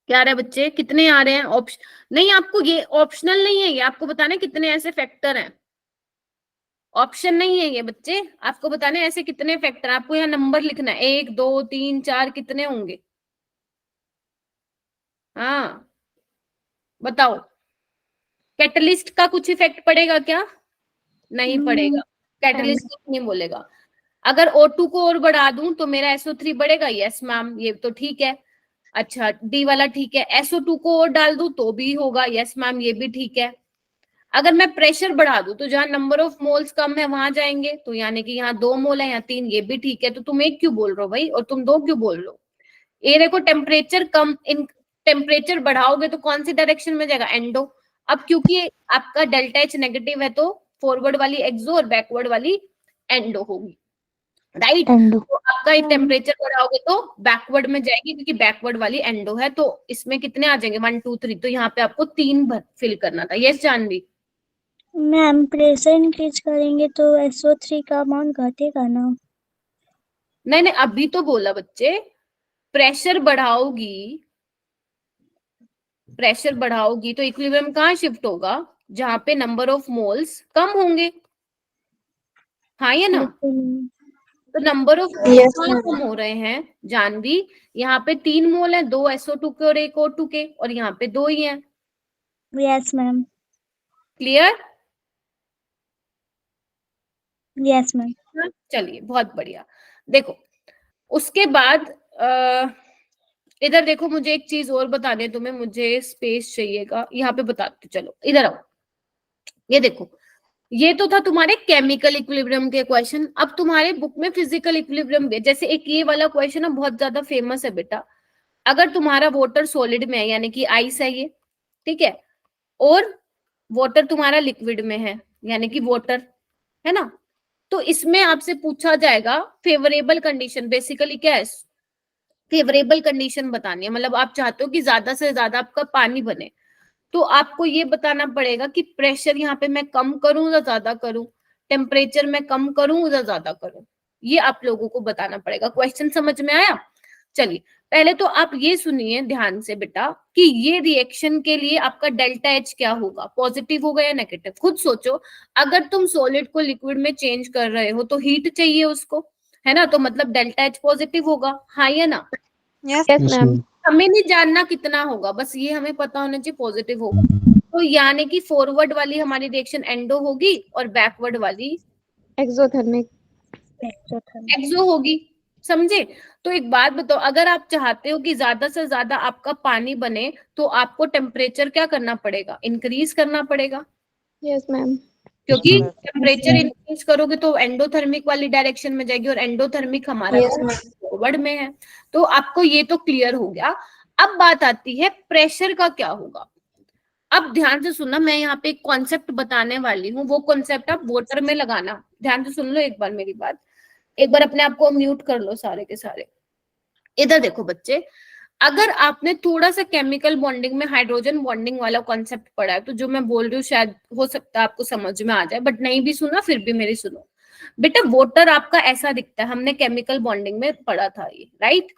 क्या रहे बच्चे, कितने आ रहे हैं ऑप्शन? नहीं, आपको ये ऑप्शनल नहीं है, ये आपको बताना है कितने ऐसे फैक्टर हैं। ऑप्शन नहीं है ये बच्चे, आपको बताने ऐसे कितने फैक्टर। आपको यहाँ नंबर लिखना है, 1 2 3 4, कितने होंगे। हाँ बताओ, कैटलिस्ट का कुछ इफेक्ट पड़ेगा क्या? नहीं पड़ेगा, कैटलिस्ट कुछ नहीं बोलेगा। अगर O2 को और बढ़ा दूं तो मेरा SO3 बढ़ेगा। यस मैम, ये तो ठीक है। अच्छा डी वाला ठीक है। SO2 को और डाल दूं तो भी होगा। यस मैम, ये भी ठीक है। अगर मैं प्रेशर बढ़ा दूं तो जहां नंबर ऑफ मोल्स कम है वहां जाएंगे, तो यानी कि यहाँ 2 मोल है, यहाँ 3, ये भी ठीक है। तो तुम 1 क्यों बोल रहे हो भाई, और तुम 2 क्यों बोल रहे हो? ये देखो टेम्परेचर कम, इन टेम्परेचर बढ़ाओगे तो कौन सी डायरेक्शन में जाएगा, एंडो। अब क्योंकि आपका डेल्टा एच नेगेटिव है तो फॉरवर्ड वाली एक्सो और बैकवर्ड वाली एंडो होगी, राइट। तो आपका टेम्परेचर बढ़ाओगे तो बैकवर्ड में जाएगी, क्योंकि बैकवर्ड वाली एंडो है। तो इसमें कितने आ जाएंगे, 1 2 3। तो यहाँ पे आपको 3 फिल करना था। Yes Janvi. Ma'am pressure increase करेंगे तो SO3 का अमाउंट घटेगा ना। नहीं नहीं, अभी तो बोला बच्चे, प्रेशर बढ़ाओगी, प्रेशर बढ़ाओगी तो इक्विलिब्रियम कहाँ शिफ्ट होगा, जहां पे नंबर ऑफ मोल्स कम होंगे। हाँ या ना? तो number of Yes, come ma'am. हो रहे हैं जानवी। यहाँ पे 3 मोल है, 2 SO2 के और 1 O2 के, और यहाँ पे 2 ही हैं। Yes, ma'am. Clear? Yes, ma'am. चलिए बहुत बढ़िया। देखो उसके बाद इधर देखो, मुझे एक चीज और बताने तुम्हें, मुझे स्पेस चाहिएगा, यहाँ पे बताती हूँ। चलो इधर आओ, ये देखो, ये तो था तुम्हारे केमिकल इक्विलिब्रियम के क्वेश्चन। अब तुम्हारे बुक में फिजिकल इक्विलिब्रियम भी है। जैसे एक ये वाला क्वेश्चन है, बहुत ज्यादा फेमस है बेटा। अगर तुम्हारा वाटर सॉलिड में है, यानी कि आइस है ये, ठीक है, और वाटर तुम्हारा लिक्विड में है, यानी कि वाटर है ना, तो इसमें आपसे पूछा जाएगा फेवरेबल कंडीशन। बेसिकली क्या है, फेवरेबल कंडीशन बतानी है। मतलब आप चाहते हो कि ज्यादा से ज्यादा आपका पानी बने, तो आपको ये बताना पड़ेगा कि प्रेशर यहाँ पे मैं कम करूं या ज्यादा करूं, टेम्परेचर मैं कम करूं या ज्यादा करूं, ये आप लोगों को बताना पड़ेगा। क्वेश्चन समझ में आया? चलिए पहले तो आप ये सुनिए ध्यान से बेटा कि ये रिएक्शन के लिए आपका डेल्टा एच क्या होगा, पॉजिटिव होगा या नेगेटिव। खुद सोचो, अगर तुम सॉलिड को लिक्विड में चेंज कर रहे हो तो हीट चाहिए उसको, है ना, तो मतलब डेल्टा एच पॉजिटिव होगा, हाँ या ना? Yes, Yes, ma'am. ma'am. हमें नहीं जानना कितना होगा, बस ये हमें पता होना चाहिए पॉजिटिव होगा। तो यानी कि फॉरवर्ड वाली हमारी रिएक्शन एंडो होगी और बैकवर्ड वाली Exothermic. Exothermic. एक्सो होगी। समझे? तो एक बात बताओ, अगर आप चाहते हो कि ज्यादा से ज्यादा आपका पानी बने तो आपको टेम्परेचर क्या करना पड़ेगा, इंक्रीज करना पड़ेगा, Yes, ma'am. क्योंकि ma'am. टेम्परेचर इंक्रीज करोगे तो एंडोथर्मिक वाली डायरेक्शन में जाएगी, और एंडोथर्मिक हमारा Yes, ma'am. फॉरवर्ड में है। तो आपको ये तो क्लियर हो गया। अब बात आती है प्रेशर का क्या होगा। अब ध्यान से सुनना, मैं यहाँ पे एक कॉन्सेप्ट बताने वाली हूँ, वो कॉन्सेप्ट आप वाटर में लगाना। ध्यान से सुन लो एक बार मेरी बात, एक बार अपने आप को म्यूट कर लो सारे के सारे। इधर देखो बच्चे, अगर आपने थोड़ा सा केमिकल बॉन्डिंग में हाइड्रोजन बॉन्डिंग वाला कॉन्सेप्ट पढ़ा है, तो जो मैं बोल रही हूँ शायद हो सकता है आपको समझ में आ जाए, बट नहीं भी सुना फिर भी मेरी सुनो। बेटा वाटर आपका ऐसा दिखता है, हमने केमिकल बॉन्डिंग में पढ़ा था ये, राइट?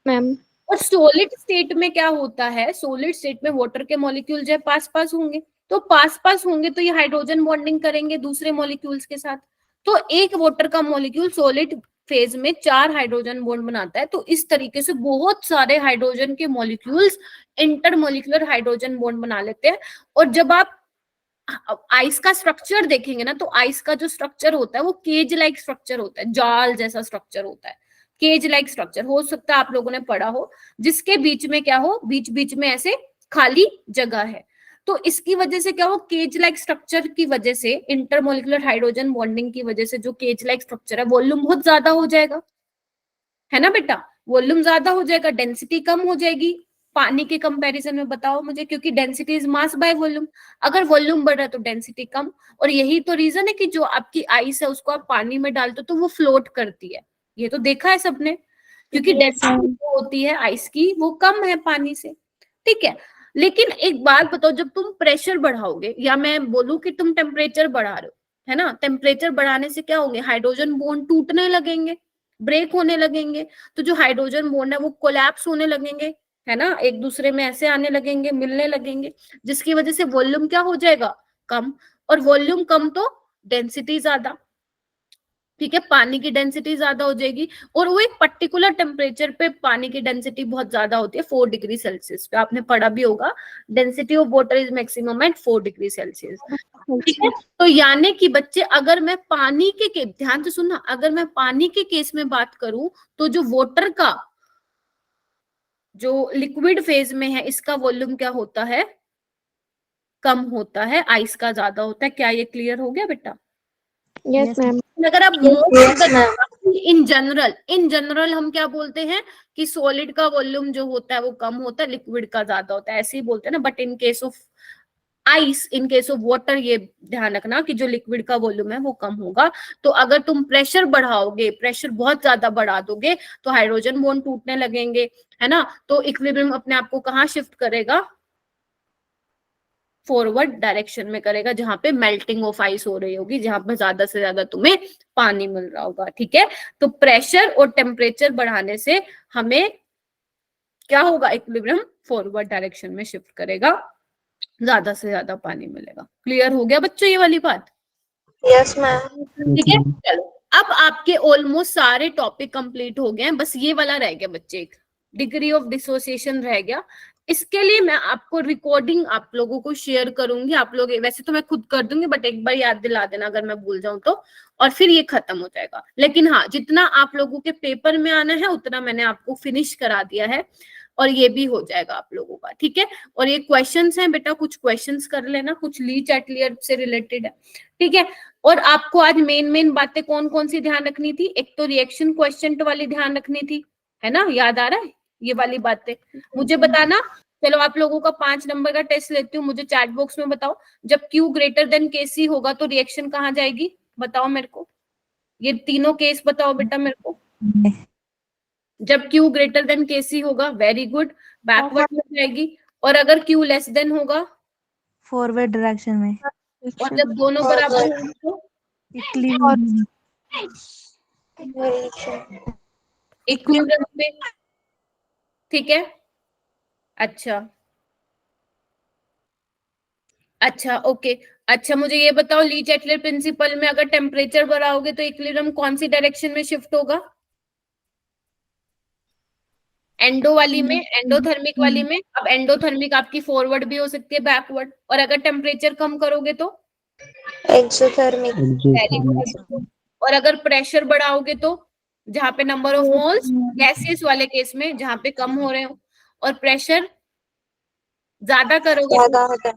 Ma'am. और सॉलिड स्टेट में क्या होता है, सॉलिड स्टेट में वाटर के मॉलिक्यूल जो पास पास होंगे, तो पास पास होंगे तो ये हाइड्रोजन बॉन्डिंग करेंगे दूसरे मॉलिक्यूल्स के साथ। तो एक वाटर का मॉलिक्यूल सॉलिड फेज में 4 हाइड्रोजन बॉन्ड बनाता है। तो इस तरीके से बहुत सारे हाइड्रोजन के मॉलिक्यूल्स इंटरमॉलिक्यूलर हाइड्रोजन बॉन्ड बना लेते हैं। और जब आप आइस का स्ट्रक्चर देखेंगे ना, तो आइस का जो स्ट्रक्चर होता है वो केज लाइक स्ट्रक्चर होता है, जाल जैसा स्ट्रक्चर होता है, केज लाइक स्ट्रक्चर। हो सकता है आप लोगों ने पढ़ा हो, जिसके बीच में क्या हो, बीच बीच में ऐसे खाली जगह है। तो इसकी वजह से क्या हो, केज लाइक स्ट्रक्चर की वजह से, इंटरमॉलिक्यूलर हाइड्रोजन बॉन्डिंग की वजह से जो केज लाइक स्ट्रक्चर है, वॉल्यूम बहुत ज्यादा हो जाएगा, है ना बेटा? वॉल्यूम ज्यादा हो जाएगा, डेंसिटी कम हो जाएगी पानी के कंपैरिजन में। बताओ मुझे, क्योंकि density is mass by volume. अगर वॉल्यूम बढ़ रहा है तो डेंसिटी कम। और यही तो रीजन है कि जो आपकी आइस है उसको आप पानी में डालते हो तो वो फ्लोट करती है। ये तो देखा है सबने, क्योंकि डेंसिटी जो होती है आइस की वो कम है पानी से, ठीक है। लेकिन एक बात बताओ, जब तुम प्रेशर बढ़ाओगे, या मैं बोलूं कि तुम टेम्परेचर बढ़ा रहे हो, है ना, टेम्परेचर बढ़ाने से क्या होंगे, हाइड्रोजन बॉन्ड टूटने लगेंगे, ब्रेक होने लगेंगे। तो जो हाइड्रोजन बॉन्ड है वो कोलैप्स होने लगेंगे, है ना, एक दूसरे में ऐसे आने लगेंगे, मिलने लगेंगे, जिसकी वजह से वॉल्यूम क्या हो जाएगा, कम। और वॉल्यूम कम तो डेंसिटी ज्यादा, ठीक है, पानी की डेंसिटी ज्यादा हो जाएगी। और वो एक पर्टिकुलर टेम्परेचर पे पानी की डेंसिटी बहुत ज्यादा होती है, 4 डिग्री सेल्सियस पे, आपने पढ़ा भी होगा, density of water is maximum at 4 degree Celsius, ठीक है। तो यानी कि बच्चे, अगर मैं पानी के ध्यान से सुनना, अगर मैं पानी के केस में बात करूं, तो जो वाटर का जो लिक्विड फेज में है, इसका वॉल्यूम क्या होता है, कम होता है, आइस का ज्यादा होता है। क्या ये क्लियर हो गया बेटा? Yes, ma'am. अगर आप Yes, ma'am. इन जनरल हम क्या बोलते हैं कि सॉलिड का वॉल्यूम जो होता है वो कम होता है, लिक्विड का ज्यादा होता है, ऐसे ही बोलते हैं ना। But in case of ice, in case of water, ये ध्यान रखना कि जो लिक्विड का वॉल्यूम है वो कम होगा। तो अगर तुम प्रेशर बढ़ाओगे, प्रेशर बहुत ज्यादा बढ़ा दोगे, तो हाइड्रोजन बॉन्ड टूटने लगेंगे, है ना। तो इक्विलिब्रियम अपने आप को कहाँ शिफ्ट करेगा, फॉरवर्ड डायरेक्शन में करेगा, जहां पे मेल्टिंग ऑफ आइस हो रही होगी, जहां पे ज्यादा से ज्यादा तुम्हें पानी मिल रहा होगा, ठीक है। तो प्रेशर और टेम्परेचर बढ़ाने से हमें क्या होगा, इक्विलिब्रियम फॉरवर्ड डायरेक्शन में शिफ्ट करेगा, ज्यादा से ज्यादा पानी मिलेगा। क्लियर हो गया बच्चों ये वाली बात? Yes, ma'am. ठीक है। चलो अब आपके ऑलमोस्ट सारे टॉपिक कंप्लीट हो गए हैं, बस ये वाला रह गया बच्चे, एक डिग्री ऑफ डिसोसिएशन रह गया। इसके लिए मैं आपको रिकॉर्डिंग आप लोगों को शेयर करूंगी, आप लोग वैसे तो मैं खुद कर दूंगी बट एक बार याद दिला देना अगर मैं भूल जाऊं तो, और फिर ये खत्म हो जाएगा। लेकिन हाँ, जितना आप लोगों के पेपर में आना है उतना मैंने आपको फिनिश करा दिया है, और ये भी हो जाएगा आप लोगों का, ठीक है। और ये क्वेश्चंस हैं बेटा, कुछ क्वेश्चंस कर लेना, कुछ ली चैटलियर से रिलेटेड है, ठीक है। और आपको आज मेन बातें कौन कौन सी ध्यान रखनी थी? एक तो रिएक्शन क्वेश्चन वाली ध्यान रखनी थी, है ना, याद आ रहा है ये वाली बातें? मुझे बताना। चलो आप लोगों का 5 नंबर का टेस्ट लेती हूँ, मुझे चैट बॉक्स में बताओ, जब Q ग्रेटर देन KC होगा तो रिएक्शन कहाँ जाएगी? बताओ मेरे को, ये तीनों केस बताओ बेटा मेरे को। जब Q ग्रेटर देन KC होगा, वेरी गुड, बैकवर्ड में जाएगी। और अगर Q लेस देन होगा, फॉरवर्ड डायरेक्शन में। और जब दोनों बराबर होंगे तो इक्विलिब्रियम पे, ठीक है। अच्छा ओके। अच्छा मुझे ये बताओ, ली चैटलर प्रिंसिपल में अगर टेम्परेचर बढ़ाओगे तो इक्विलिब्रियम कौन सी डायरेक्शन में शिफ्ट होगा? एंडो वाली में, एंडोथर्मिक वाली में। अब एंडोथर्मिक आपकी फॉरवर्ड भी हो सकती है, बैकवर्ड। और अगर टेम्परेचर कम करोगे तो एक्सोथर्मिक। Very good. और अगर प्रेशर बढ़ाओगे तो, जहां पे नंबर ऑफ मोल्स गैसियस वाले केस में जहां पे कम हो रहे हो, और प्रेशर ज्यादा करोगे तो,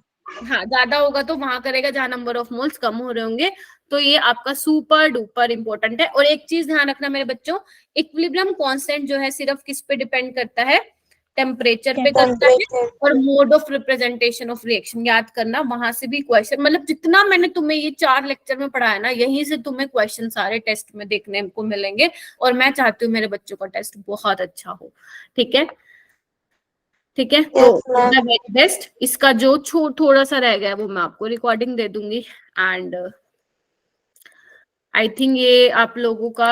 हाँ ज्यादा होगा तो वहां करेगा जहां नंबर ऑफ मोल्स कम हो रहे होंगे। तो ये आपका सुपर डुपर इंपॉर्टेंट है। और एक चीज ध्यान रखना मेरे बच्चों, इक्विलिब्रियम कांस्टेंट जो है सिर्फ किस पे डिपेंड करता है? टेम्परेचर पे करता है और mode of representation of reaction. याद करना, वहां से भी क्वेश्चन, मतलब जितना मैंने तुम्हें ये 4 लेक्चर में पढ़ाया ना, यहीं से तुम्हें क्वेश्चन सारे टेस्ट में देखने को मिलेंगे। और मैं चाहती हूँ मेरे बच्चों का टेस्ट बहुत अच्छा हो, ठीक है, ठीक है। तो वेरी बेस्ट। इसका जो थोड़ा सा रह गया वो मैं आपको रिकॉर्डिंग दे दूंगी। एंड आई थिंक ये आप लोगों का